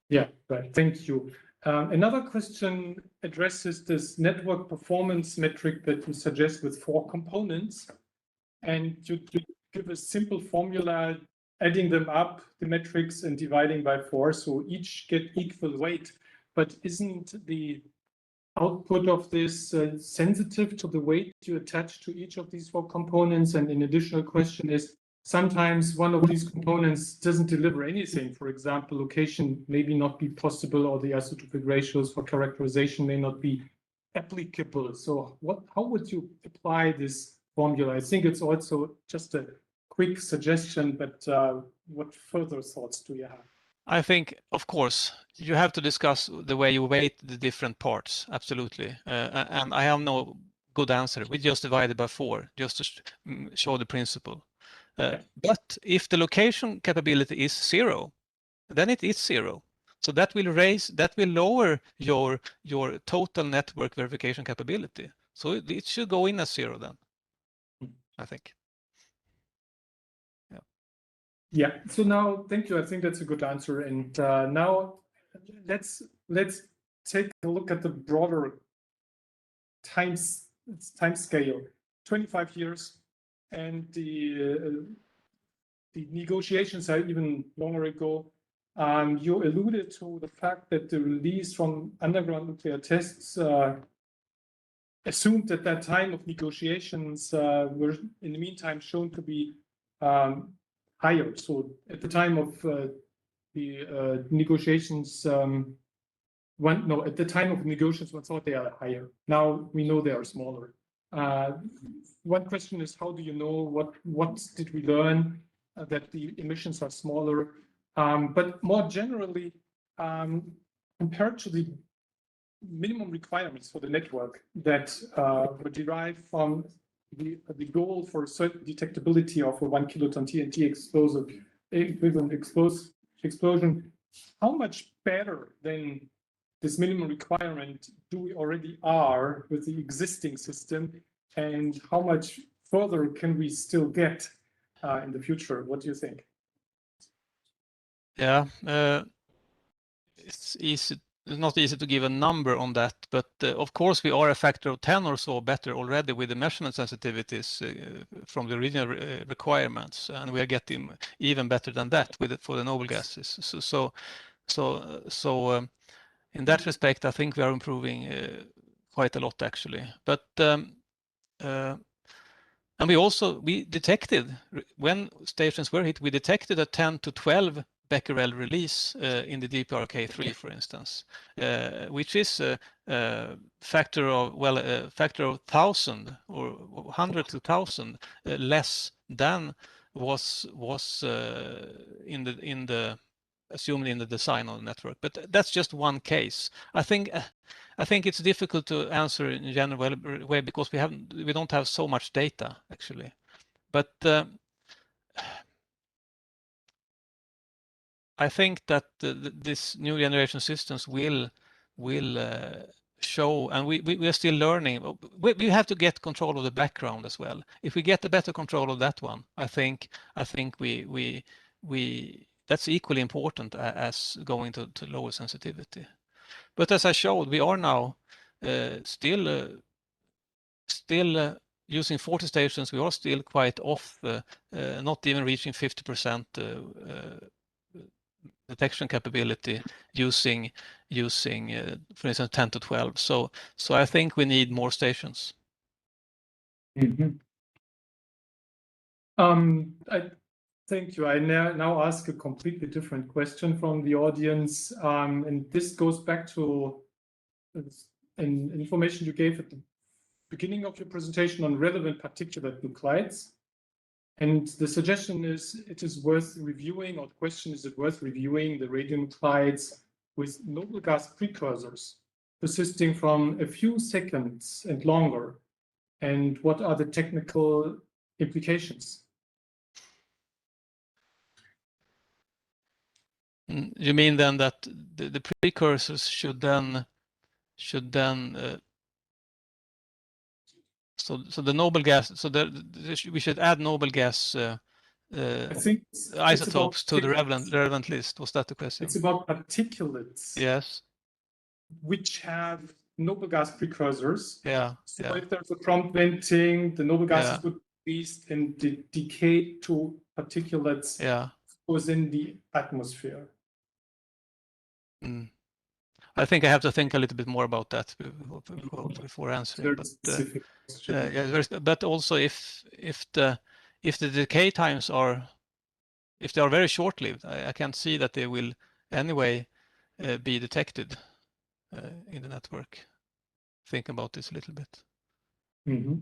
Yeah, right. Thank you. Another question addresses this network performance metric that you suggest with 4 components. And you give a simple formula, adding them up, the metrics, and dividing by 4, so each get equal weight. But isn't the output of this sensitive to the weight you attach to each of these 4 components? And an additional question is, sometimes one of these components doesn't deliver anything. For example, location maybe not be possible, or the isotopic ratios for characterization may not be applicable. So how would you apply this formula? I think it's also just a quick suggestion, but what further thoughts do you have? I think, of course, you have to discuss the way you weight the different parts, absolutely. And I have no good answer. We just divided by 4, just to show the principle. But if the location capability is 0, then it is 0. So that will lower your total network verification capability. So it should go in as 0 then, I think. Yeah. So now, thank you. I think that's a good answer. And now let's take a look at the broader time scale. 25 years, and the negotiations are even longer ago. You alluded to the fact that the release from underground nuclear tests assumed at that time of negotiations were in the meantime shown to be higher. So at the time of the negotiations, at the time of negotiations, one thought they are higher. Now we know they are smaller. One question is, how do you know what did we learn that the emissions are smaller? But more generally, compared to the minimum requirements for the network that were derived from the goal for certain detectability of a 1 kiloton TNT equivalent explosion, how much better than this minimum requirement do we already are with the existing system, and how much further can we still get in the future? What do you think? Yeah, it's not easy to give a number on that, but of course we are a factor of 10 or so better already with the measurement sensitivities from the original requirements, and we are getting even better than that for the noble gases. So in that respect, I think we are improving quite a lot actually. But and we detected when stations were hit, we detected a 10 to 12 becquerel release in the DPRK3, for instance, which is a factor of 1,000 or 100 to 1,000 less than was assumed in the design of the network. But that's just one case. I think it's difficult to answer in a general way because we don't have so much data actually. But I think that this new generation systems will show, and we are still learning. We have to get control of the background as well. If we get a better control of that one, I think we that's equally important as going to lower sensitivity. But as I showed, we are now still using 40 stations. We are still quite off, not even reaching 50% detection capability using for instance 10 to 12. So I think we need more stations. Thank you. I now ask a completely different question from the audience, and this goes back to information you gave at the beginning of your presentation on relevant particulate nuclides. And the suggestion is it is worth reviewing, or the question is it worth reviewing the radionuclides with noble gas precursors persisting from a few seconds and longer, and what are the technical implications? You mean then that the precursors should then so the noble gas, so we should add noble gas I think it's isotopes to the about relevant list. Was that the question? It's about particulates. Yes. Which have noble gas precursors. Yeah. So Yeah. if there's a prompt venting, the noble gases Yeah. would be released and decay to particulates Yeah. within the atmosphere. Mm. I think I have to think a little bit more about that before answering. Very But specific question. yeah, but also if the decay times are, if they are very short-lived, I can't see that they will anyway be detected in the network. Think about this a little bit. Mm-hmm.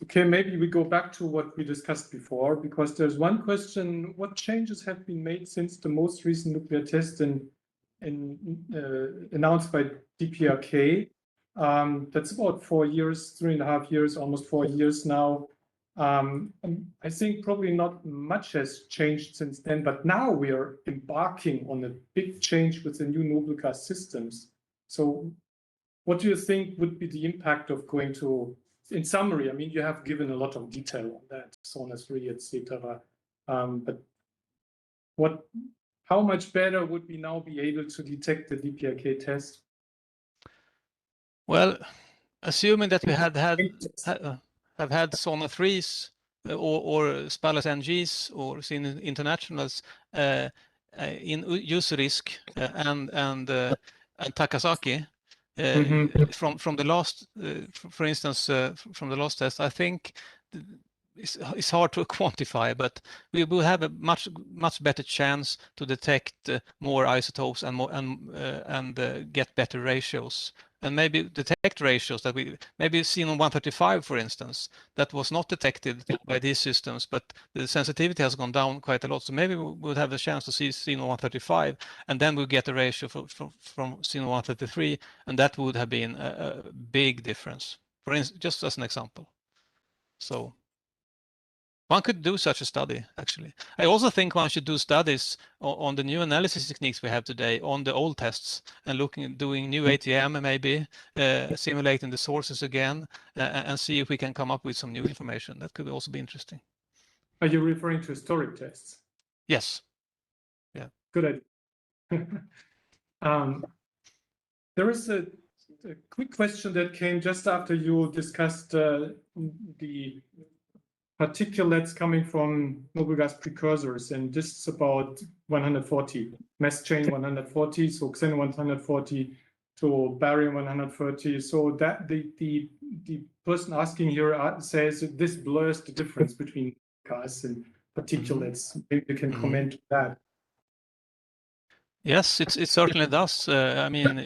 Okay, maybe we go back to what we discussed before, because there's one question: what changes have been made since the most recent nuclear test announced by DPRK? That's about 4 years, 3.5 years, almost 4 years now. I think probably not much has changed since then, but now we are embarking on a big change with the new noble gas systems. So what do you think would be the impact of going to, in summary, I mean, you have given a lot of detail on that, Zona 3, etc. But how much better would we now be able to detect the DPRK test? Well, assuming that we have had Zona 3s or Spallas NGs or seen internationals in Userisk and Takasaki from the last, for instance, from the last test, I think it's hard to quantify, but we will have a much better chance to detect more isotopes and get better ratios. And maybe detect ratios that we maybe seen on 135, for instance, that was not detected by these systems, but the sensitivity has gone down quite a lot. So maybe we would have the chance to see seen on 135, and then we'll get a ratio from seen on 133, and that would have been a big difference. For instance, just as an example. So one could do such a study, actually. I also think one should do studies on the new analysis techniques we have today on the old tests and doing new ATM maybe, simulating the sources again, and see if we can come up with some new information. That could also be interesting. Are you referring to historic tests? Yes. Yeah. Good idea. There is a quick question that came just after you discussed the particulates coming from noble gas precursors, and this is about 140, mass chain 140, so xenon 140 to barium 130. So that the person asking here says that this blurs the difference between gas and particulates. Maybe you can comment on that. Yes, it certainly does. I mean,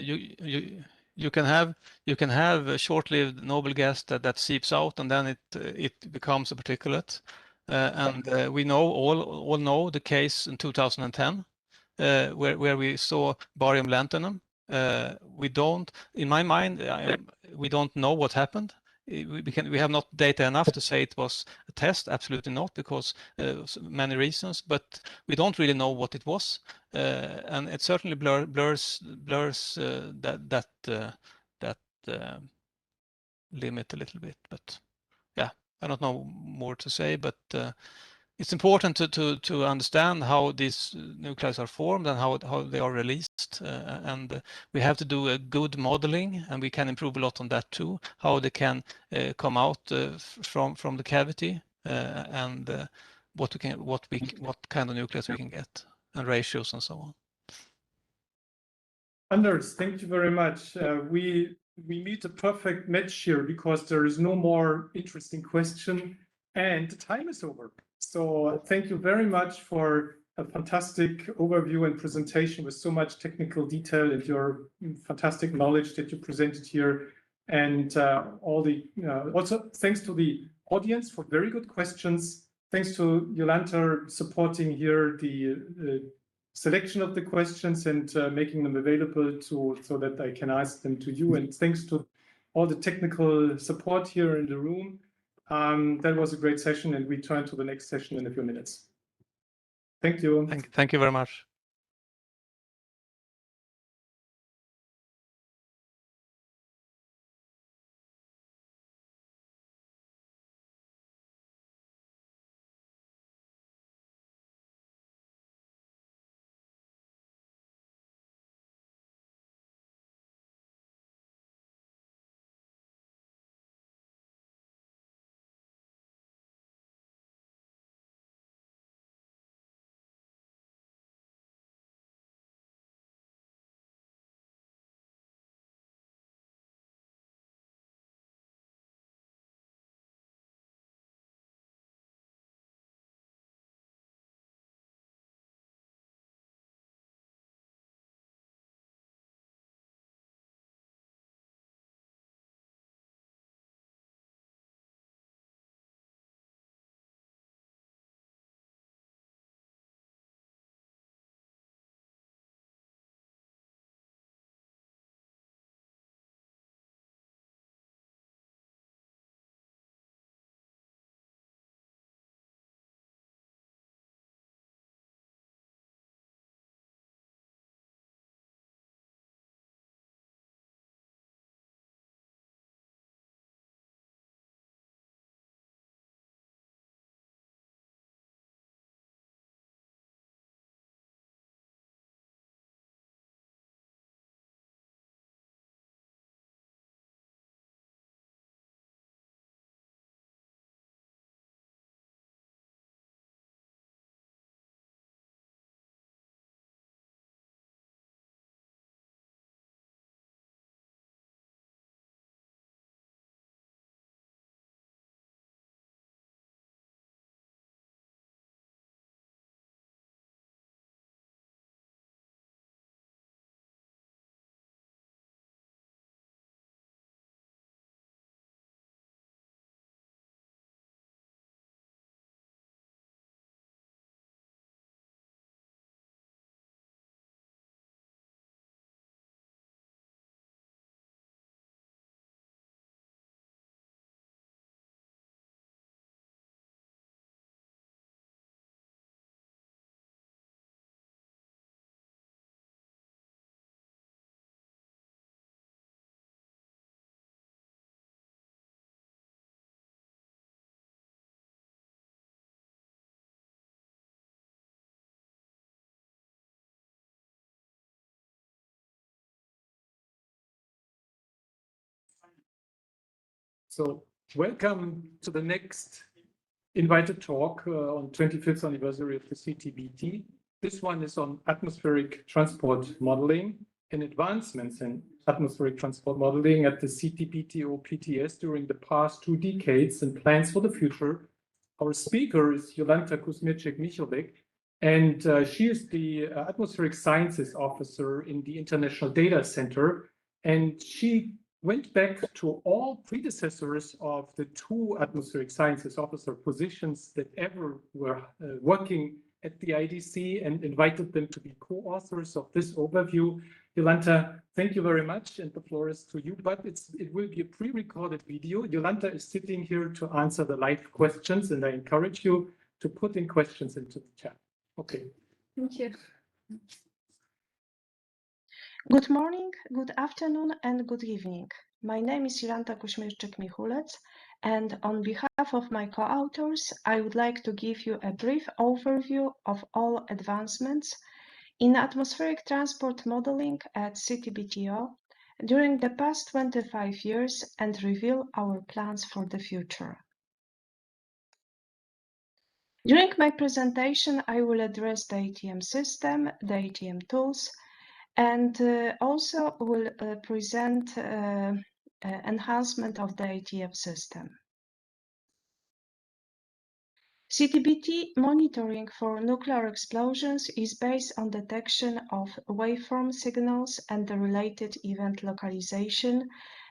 you can have a short-lived noble gas that seeps out, and then it becomes a particulate. And we all know the case in 2010 where we saw barium lanthanum. We don't, in my mind, we don't know what happened. We have not data enough to say it was a test. Absolutely not, because many reasons. But we don't really know what it was, and it certainly blurs that limit a little bit. But yeah, I don't know more to say. But it's important to understand how these nuclides are formed and how they are released, and we have to do a good modeling, and we can improve a lot on that too. How they can come out from the cavity, and what kind of nucleus we can get, and ratios and so on. Anders, thank you very much. We meet a perfect match here because there is no more interesting question, and the time is over. So thank you very much for a fantastic overview and presentation with so much technical detail and your fantastic knowledge that you presented here. And also thanks to the audience for very good questions. Thanks to Jolanta supporting here the selection of the questions and making them available so that I can ask them to you. And thanks to all the technical support here in the room. That was a great session, and we turn to the next session in a few minutes. Thank you. Thank you very much. So welcome to the next invited talk on 25th anniversary of the CTBT. This one is on atmospheric transport modeling and advancements in atmospheric transport modeling at the CTBTO PTS during the past 2 decades and plans for the future. Our speaker is Jolanta Kuzmierczak-Michalek, and she is the atmospheric sciences officer in the International Data Center, and she went back to all predecessors of the 2 atmospheric sciences officer positions that ever were working at the IDC and invited them to be co-authors of this overview. Jolanta, thank you very much, and the floor is to you, but it will be a pre-recorded video. Jolanta is sitting here to answer the live questions, and I encourage you to put in questions into the chat. Okay. Thank you. Good morning, good afternoon, and good evening. My name is Jolanta Kuzmierczak-Michalek, and on behalf of my co-authors, I would like to give you a brief overview of all advancements in atmospheric transport modeling at CTBTO during the past 25 years and reveal our plans for the future. During my presentation, I will address the ATM system, the ATM tools, and also will present enhancement of the ATM system. CTBT monitoring for nuclear explosions is based on detection of waveform signals and the related event localization,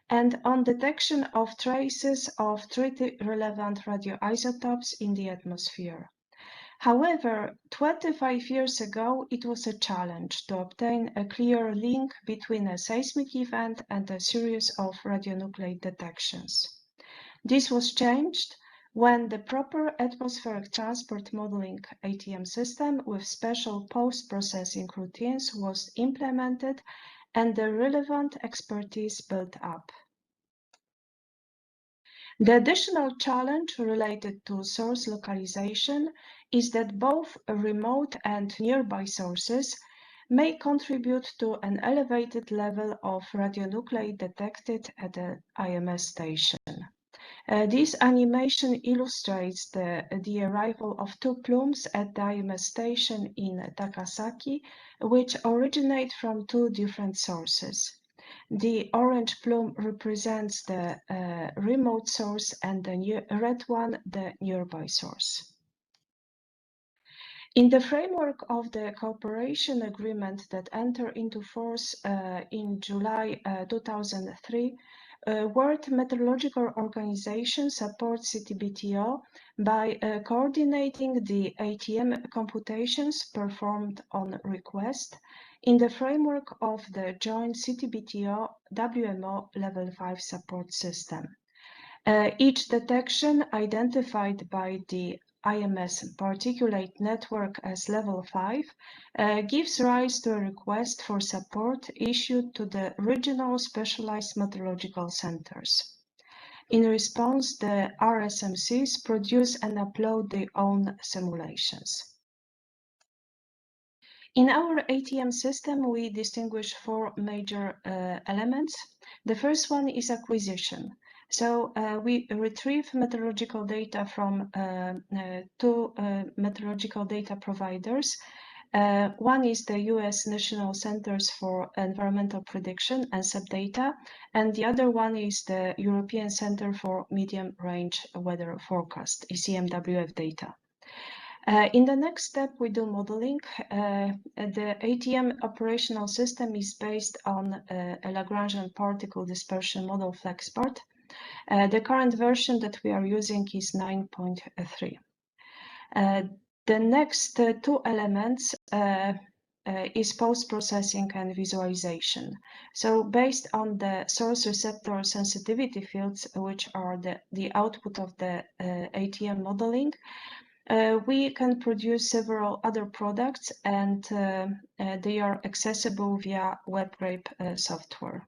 and on detection of traces of treaty-relevant radioisotopes in the atmosphere. However, 25 years ago, it was a challenge to obtain a clear link between a seismic event and a series of radionuclide detections. This was changed when the proper atmospheric transport modeling ATM system with special post-processing routines was implemented and the relevant expertise built up. The additional challenge related to source localization is that both remote and nearby sources may contribute to an elevated level of radionuclide detected at the IMS station. This animation illustrates the arrival of two plumes at the IMS station in Takasaki, which originate from two different sources. The orange plume represents the remote source and the red one the nearby source. In the framework of the cooperation agreement that entered into force in July 2003, World Meteorological Organization supports CTBTO by coordinating the ATM computations performed on request in the framework of the joint CTBTO WMO Level 5 support system. Each detection identified by the IMS particulate network as level 5 gives rise to a request for support issued to the regional specialized meteorological centers. In response, the RSMCs produce and upload their own simulations. In our ATM system, we distinguish four major elements. The first one is acquisition. So we retrieve meteorological data from two meteorological data providers. One is the US National Centers for Environmental Prediction and Subdata, and the other one is the European Center for Medium Range Weather Forecast, ECMWF data. In the next step, we do modeling. The ATM operational system is based on a Lagrangian particle dispersion model FlexPart. The current version that we are using is 9.3. The next two elements is post-processing and visualization. So based on the source receptor sensitivity fields, which are the output of the ATM modeling, we can produce several other products, and they are accessible via WebGrape software.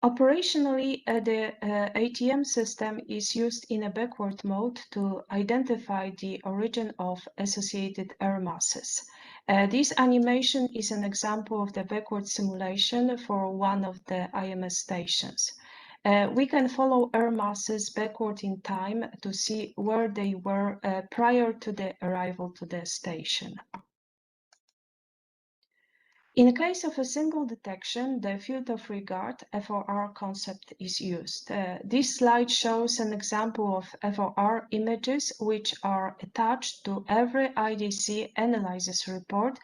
Operationally, the ATM system is used in a backward mode to identify the origin of associated air masses. This animation is an example of the backward simulation for one of the IMS stations. We can follow air masses backward in time to see where they were prior to the arrival to the station. In case of a single detection, the field of regard FOR concept is used. This slide shows an example of FOR images which are attached to every IDC analysis report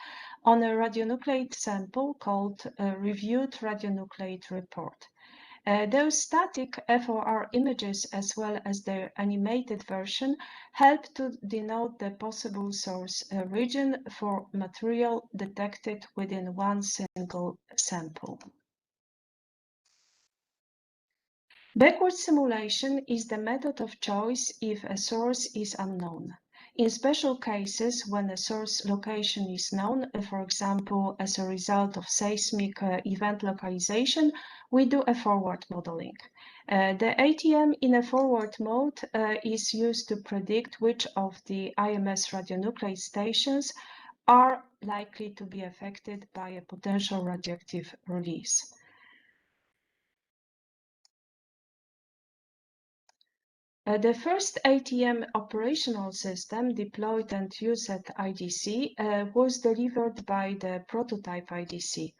on a radionuclide sample called a reviewed radionuclide report. Those static FOR images, as well as their animated version, help to denote the possible source region for material detected within one single sample. Backward simulation is the method of choice if a source is unknown. In special cases, when a source location is known, for example, as a result of seismic event localization, we do a forward modeling. The ATM in a forward mode is used to predict which of the IMS radionuclide stations are likely to be affected by a potential radioactive release. The first ATM operational system deployed and used at IDC was delivered by the prototype IDC.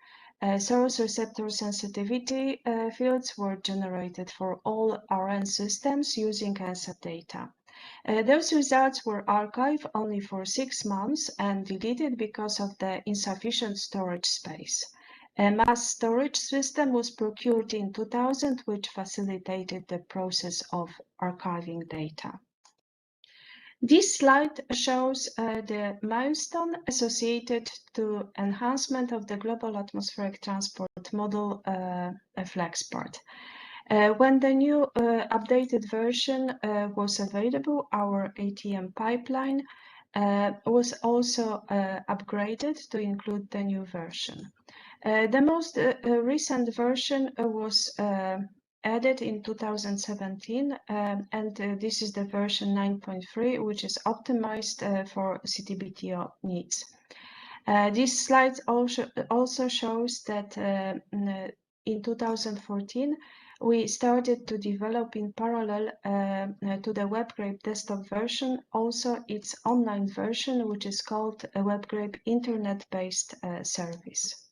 Source receptor sensitivity fields were generated for all RN systems using ANSAT data. Those results were archived only for 6 months and deleted because of the insufficient storage space. A mass storage system was procured in 2000, which facilitated the process of archiving data. This slide shows the milestone associated to enhancement of the global atmospheric transport model FlexPart. When the new updated version was available, our ATM pipeline was also upgraded to include the new version. The most recent version was added in 2017, and this is the version 9.3, which is optimized for CTBTO needs. This slide also shows that in 2014, we started to develop in parallel to the WebGrape desktop version, also its online version, which is called a WebGrape internet-based service.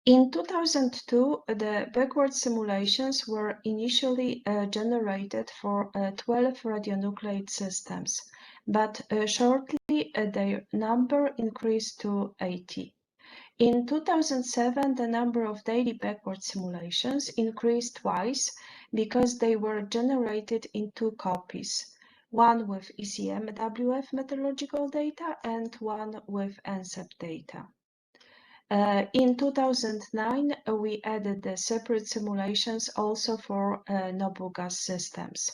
In 2002, the backward simulations were initially generated for 12 radionuclide systems, but shortly their number increased to 80. In 2007, the number of daily backward simulations increased twice because they were generated in 2 copies, one with ECMWF meteorological data and one with NCEP data. In 2009, we added the separate simulations also for noble gas systems,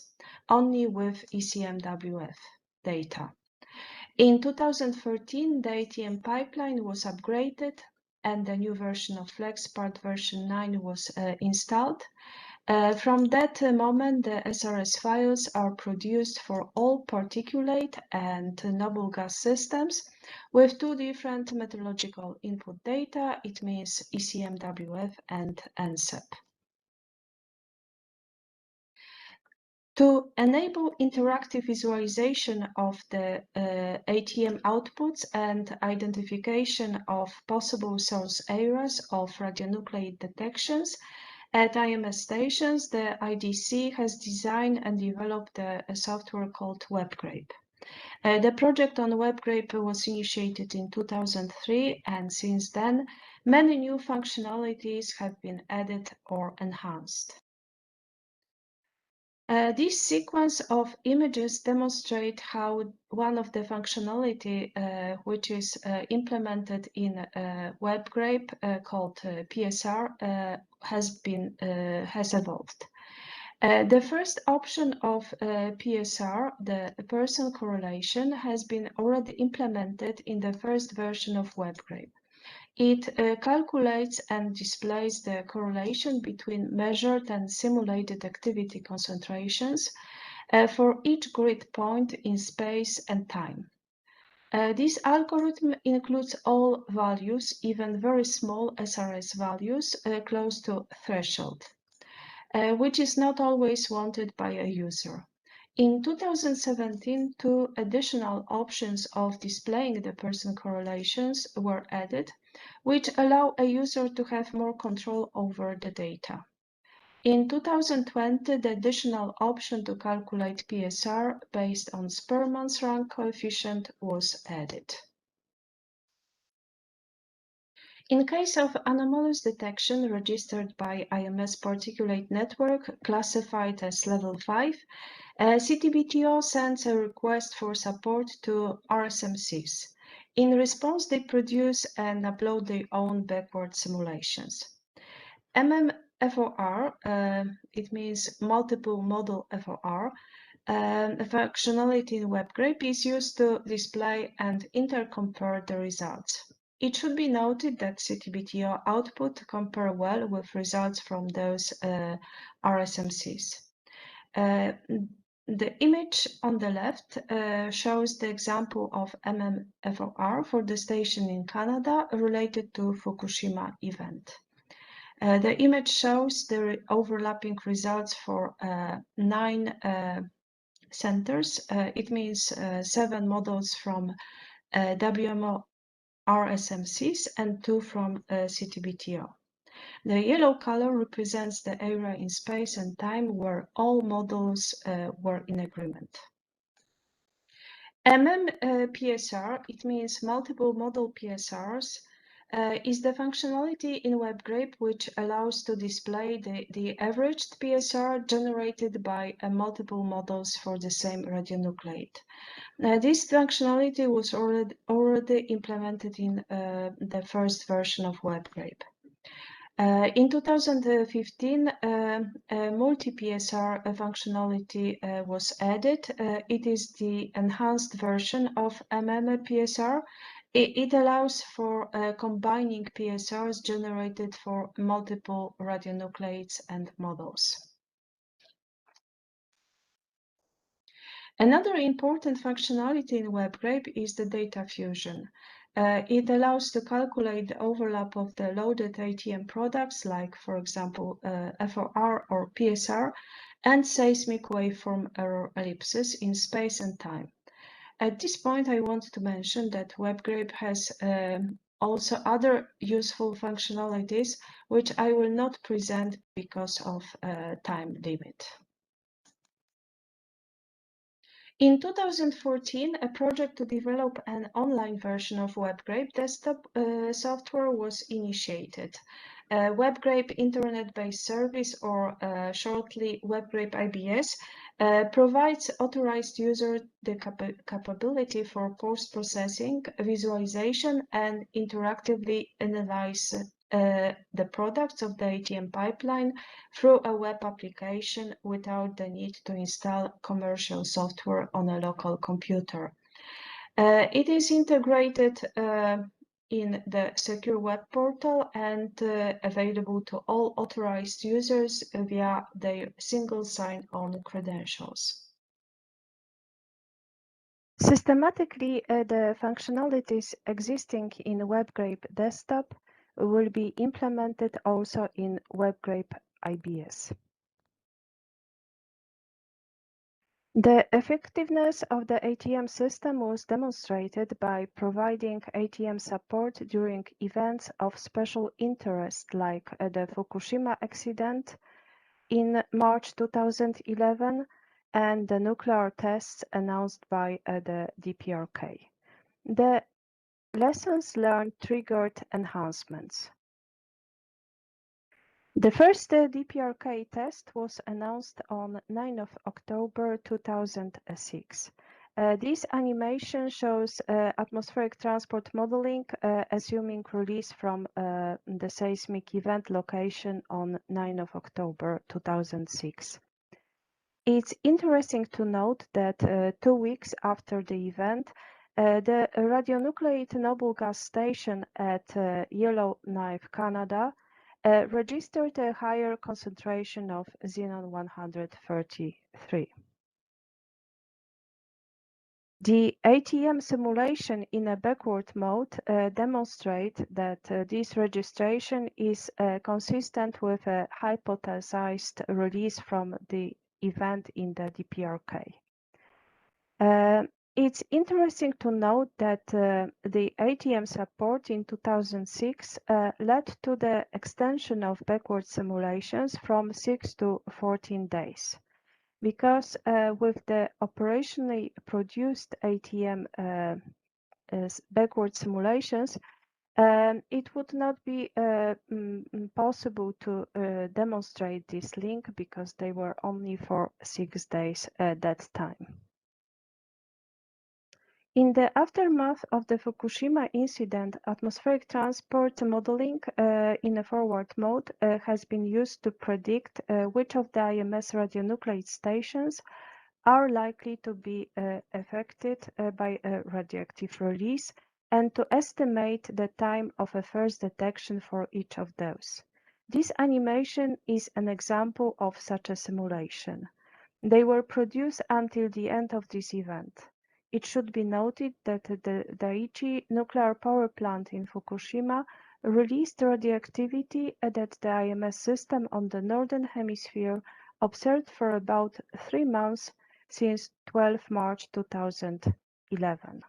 only with ECMWF data. In 2013, the ATM pipeline was upgraded and the new version of FlexPart version 9 was installed. From that moment, the SRS files are produced for all particulate and noble gas systems with 2 different meteorological input data. It means ECMWF and NCEP. To enable interactive visualization of the ATM outputs and identification of possible source areas of radionuclide detections, at IMS stations, the IDC has designed and developed a software called WebGrape. The project on WebGrape was initiated in 2003, and since then, many new functionalities have been added or enhanced. This sequence of images demonstrate how one of the functionality which is implemented in WebGrape called PSR has evolved. The first option of PSR, the person correlation, has been already implemented in the first version of WebGrape. It calculates and displays the correlation between measured and simulated activity concentrations for each grid point in space and time. This algorithm includes all values, even very small SRS values close to threshold, which is not always wanted by a user. In 2017, 2 additional options of displaying the person correlations were added, which allow a user to have more control over the data. In 2020, the additional option to calculate PSR based on Spearman's rank coefficient was added. In case of anomalous detection registered by IMS particulate network classified as level 5, CTBTO sends a request for support to RSMCs. In response, they produce and upload their own backward simulations. MMFOR, it means multiple model FOR, a functionality in WebGrape is used to display and intercompare the results. It should be noted that CTBTO output compare well with results from those RSMCs. The image on the left shows the example of MMFOR for the station in Canada related to Fukushima event. The image shows the overlapping results for 9 centers. It means 7 models from WMO RSMCs and 2 from CTBTO. The yellow color represents the area in space and time where all models were in agreement. PSR, it means multiple model PSRs, is the functionality in WebGrape which allows to display the averaged PSR generated by multiple models for the same radionuclide. This functionality was already implemented in the first version of WebGrape. In 2015, a multi-PSR functionality was added. It is the enhanced version of PSR. It allows for combining PSRs generated for multiple radionuclides and models. Another important functionality in WebGrape is the data fusion. It allows to calculate the overlap of the loaded ATM products, like, for example, FOR or PSR, and seismic waveform error ellipses in space and time. At this point, I want to mention that WebGrape has also other useful functionalities, which I will not present because of time limit. In 2014, a project to develop an online version of WebGrape desktop software was initiated. WebGrape Internet-based Service, or shortly WebGrape IBS, provides authorized users the capability for post-processing, visualization, and interactively analyze the products of the ATM pipeline through a web application without the need to install commercial software on a local computer. It is integrated in the secure web portal and available to all authorized users via their single sign-on credentials. Systematically, the functionalities existing in WebGrape Desktop will be implemented also in WebGrape IBS. The effectiveness of the ATM system was demonstrated by providing ATM support during events of special interest, like the Fukushima accident in March 2011 and the nuclear tests announced by the DPRK. The lessons learned triggered enhancements. The first DPRK test was announced on 9 October 2006. This animation shows atmospheric transport modeling, assuming release from the seismic event location on 9 October 2006. It's interesting to note that 2 weeks after the event, the radionuclide noble gas station at Yellowknife, Canada, registered a higher concentration of xenon-133. The ATM simulation in a backward mode demonstrate that this registration is consistent with a hypothesized release from the event in the DPRK. It's interesting to note that the ATM support in 2006 led to the extension of backward simulations from 6 to 14 days. Because with the operationally produced ATM backward simulations, it would not be possible to demonstrate this link because they were only for 6 days at that time. In the aftermath of the Fukushima incident, atmospheric transport modeling in a forward mode has been used to predict which of the IMS radionuclide stations are likely to be affected by a radioactive release and to estimate the time of a first detection for each of those. This animation is an example of such a simulation. They were produced until the end of this event. It should be noted that the Daiichi nuclear power plant in Fukushima released radioactivity that the IMS system on the northern hemisphere observed for about 3 months since 12 March 2011.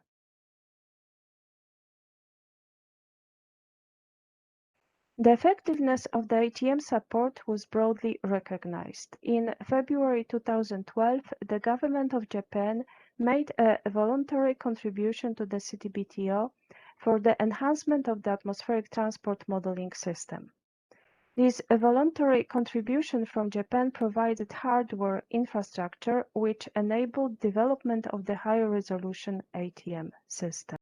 The effectiveness of the ATM support was broadly recognized. In February 2012, the government of Japan made a voluntary contribution to the CTBTO for the enhancement of the atmospheric transport modeling system. This voluntary contribution from Japan provided hardware infrastructure which enabled development of the higher resolution ATM system.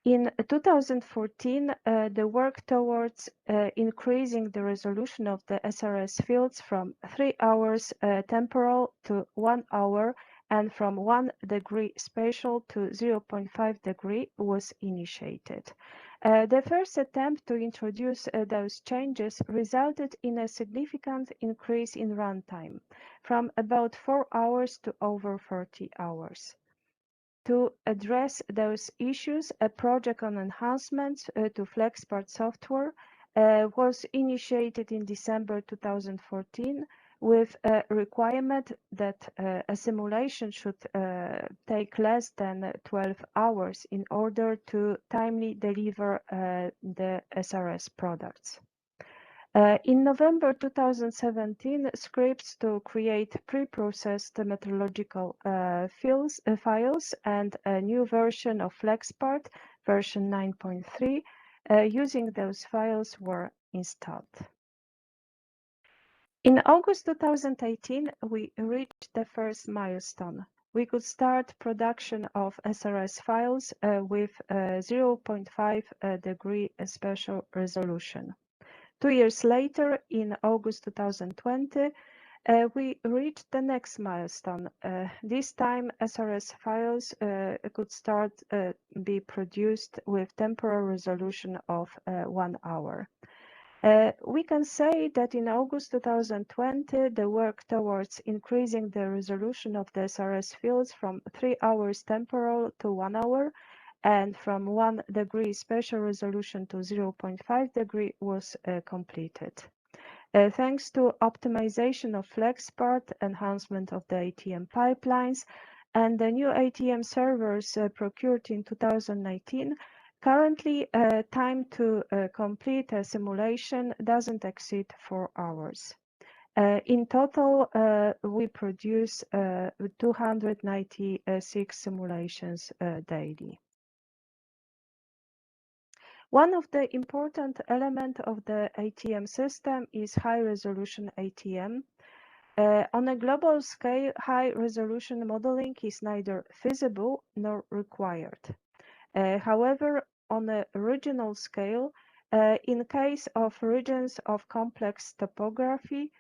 In 2014, the work towards increasing the resolution of the SRS fields from 3 hours temporal to 1 hour and from 1 degree spatial to 0.5 degree was initiated. The first attempt to introduce those changes resulted in a significant increase in runtime, from about 4 hours to over 30 hours. To address those issues, a project on enhancements to FlexPart software was initiated in December 2014 with a requirement that a simulation should take less than 12 hours in order to timely deliver the SRS products. In November 2017, scripts to create pre-processed metrological files and a new version of FlexPart, version 9.3, using those files were installed. In August 2018, we reached the first milestone. We could start production of SRS files with 0.5 degree spatial resolution. 2 years later, in August 2020, we reached the next milestone. This time, SRS files could start be produced with temporal resolution of 1 hour. We can say that in August 2020, the work towards increasing the resolution of the SRS fields from 3 hours temporal to 1 hour and from 1 degree spatial resolution to 0.5 degree was completed. Thanks to optimization of FlexPart, enhancement of the ATM pipelines, and the new ATM servers procured in 2019, currently time to complete a simulation doesn't exceed 4 hours. In total, we produce 296 simulations daily. One of the important elements of the ATM system is high-resolution ATM. On a global scale, high-resolution modeling is neither feasible nor required. However, on a regional scale, in case of regions of complex topography,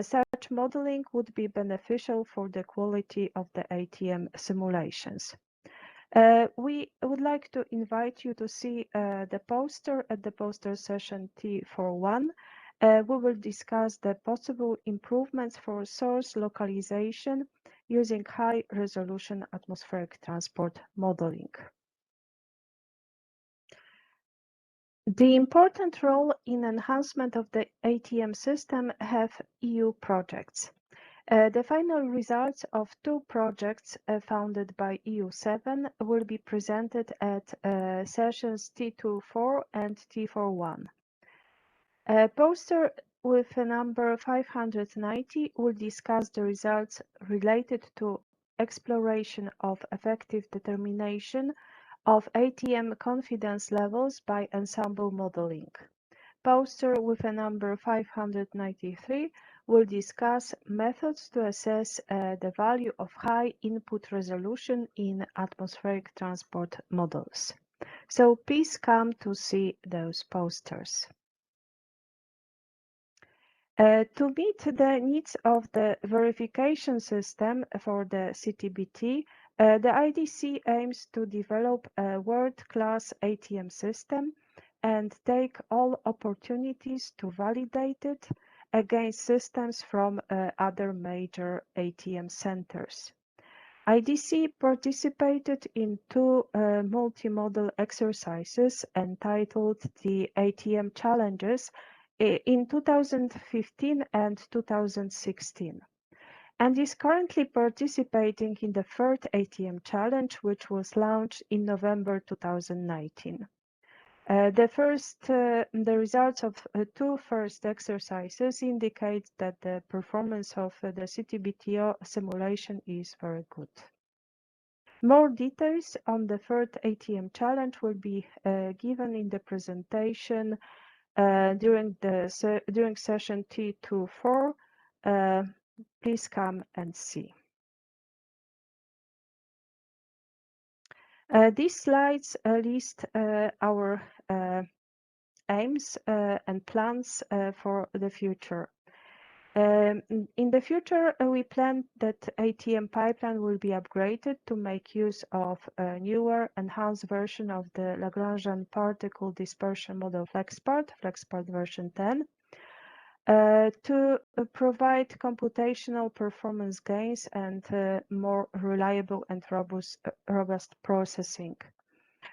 such modeling would be beneficial for the quality of the ATM simulations. We would like to invite you to see the poster at the poster session T41. We will discuss the possible improvements for source localization using high-resolution atmospheric transport modeling. The important role in enhancement of the ATM system have EU projects. The final results of 2 projects funded by EU7 will be presented at sessions T24 and T41. A poster with a number 590 will discuss the results related to exploration of effective determination of ATM confidence levels by ensemble modeling. Poster with a number 593 will discuss methods to assess the value of high input resolution in atmospheric transport models. So please come to see those posters. To meet the needs of the verification system for the CTBT, the IDC aims to develop a world-class ATM system and take all opportunities to validate it against systems from other major ATM centers. IDC participated in 2 multi-model exercises entitled the ATM Challenges in 2015 and 2016, and is currently participating in the 3rd ATM Challenge, which was launched in November 2019. The results of 2 first exercises indicate that the performance of the CTBTO simulation is very good. More details on the 3rd ATM Challenge will be given in the presentation during session T24. Please come and see. These slides list our aims and plans for the future. In the future, we plan that ATM pipeline will be upgraded to make use of a newer, enhanced version of the Lagrangian particle dispersion model FlexPart version 10, to provide computational performance gains and more reliable and robust processing.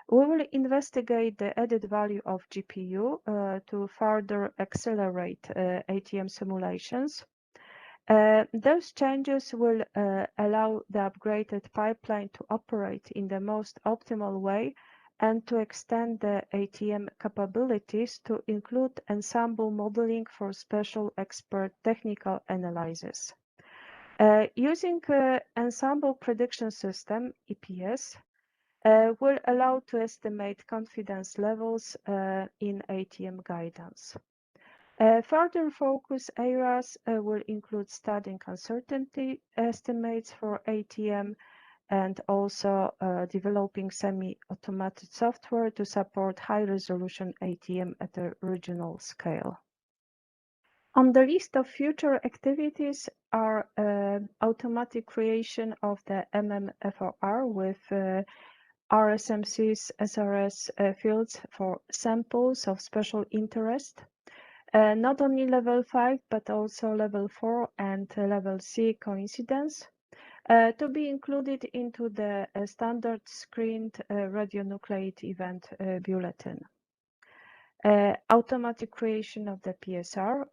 We will investigate the added value of GPU to further accelerate ATM simulations. Those changes will allow the upgraded pipeline to operate in the most optimal way and to extend the ATM capabilities to include ensemble modeling for special expert technical analysis. Using Ensemble Prediction System, EPS, will allow to estimate confidence levels in ATM guidance. Further focus areas will include studying uncertainty estimates for ATM and also developing semi-automated software to support high-resolution ATM at a regional scale. On the list of future activities are automatic creation of the MMFOR with RSMC's SRS fields for samples of special interest, not only level 5 but also level 4 and level C coincidence, to be included into the standard screened radionuclide event bulletin. Automatic creation of the PSR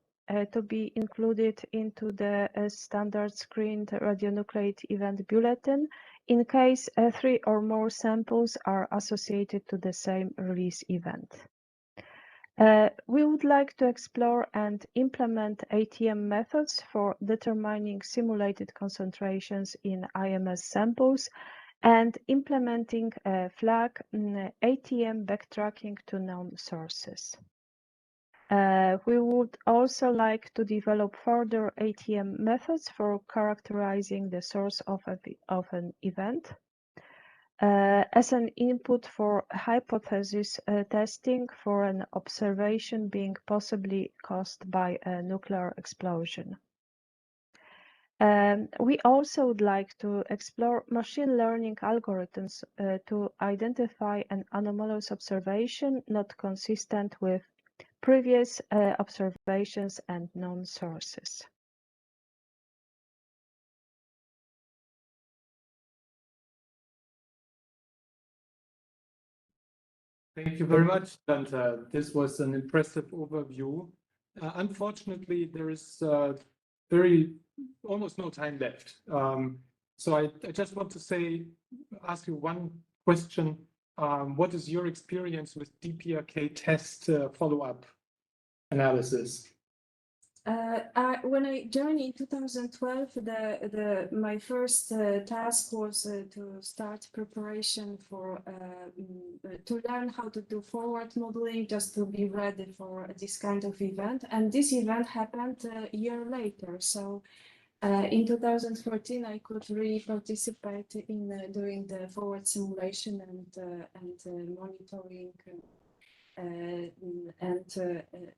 to be included into the standard screened radionuclide event bulletin in case 3 or more samples are associated to the same release event. We would like to explore and implement ATM methods for determining simulated concentrations in IMS samples and implementing flag ATM backtracking to known sources. We would also like to develop further ATM methods for characterizing the source of an event as an input for hypothesis testing for an observation being possibly caused by a nuclear explosion. We also would like to explore machine learning algorithms to identify an anomalous observation not consistent with previous observations and known sources. Thank you very much, Danta. This was an impressive overview. Unfortunately, there is almost no time left. So I just want to ask you one question. What is your experience with DPRK test follow-up analysis? When I joined in 2012, my first task was to start preparation for to learn how to do forward modeling, just to be ready for this kind of event. And this event happened a year later. So in 2014, I could really participate in doing the forward simulation and monitoring. And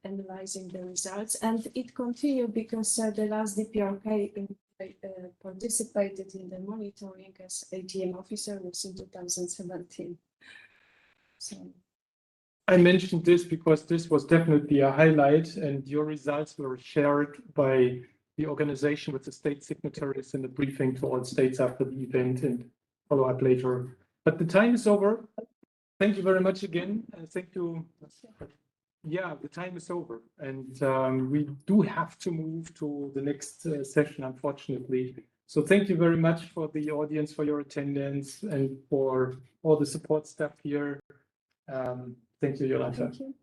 analyzing the results, and it continued because the last DPRK participated in the monitoring as ATM officer was in 2017. So I mentioned this because this was definitely a highlight, and your results were shared by the organization with the state signatories in the briefing to all states after the event and follow up later. But the time is over. Thank you very much again. Thank you. Yeah, the time is over, and we do have to move to the next session, unfortunately. So thank you very much for the audience, for your attendance, and for all the support staff here. Thank you, Yolanda. thank you.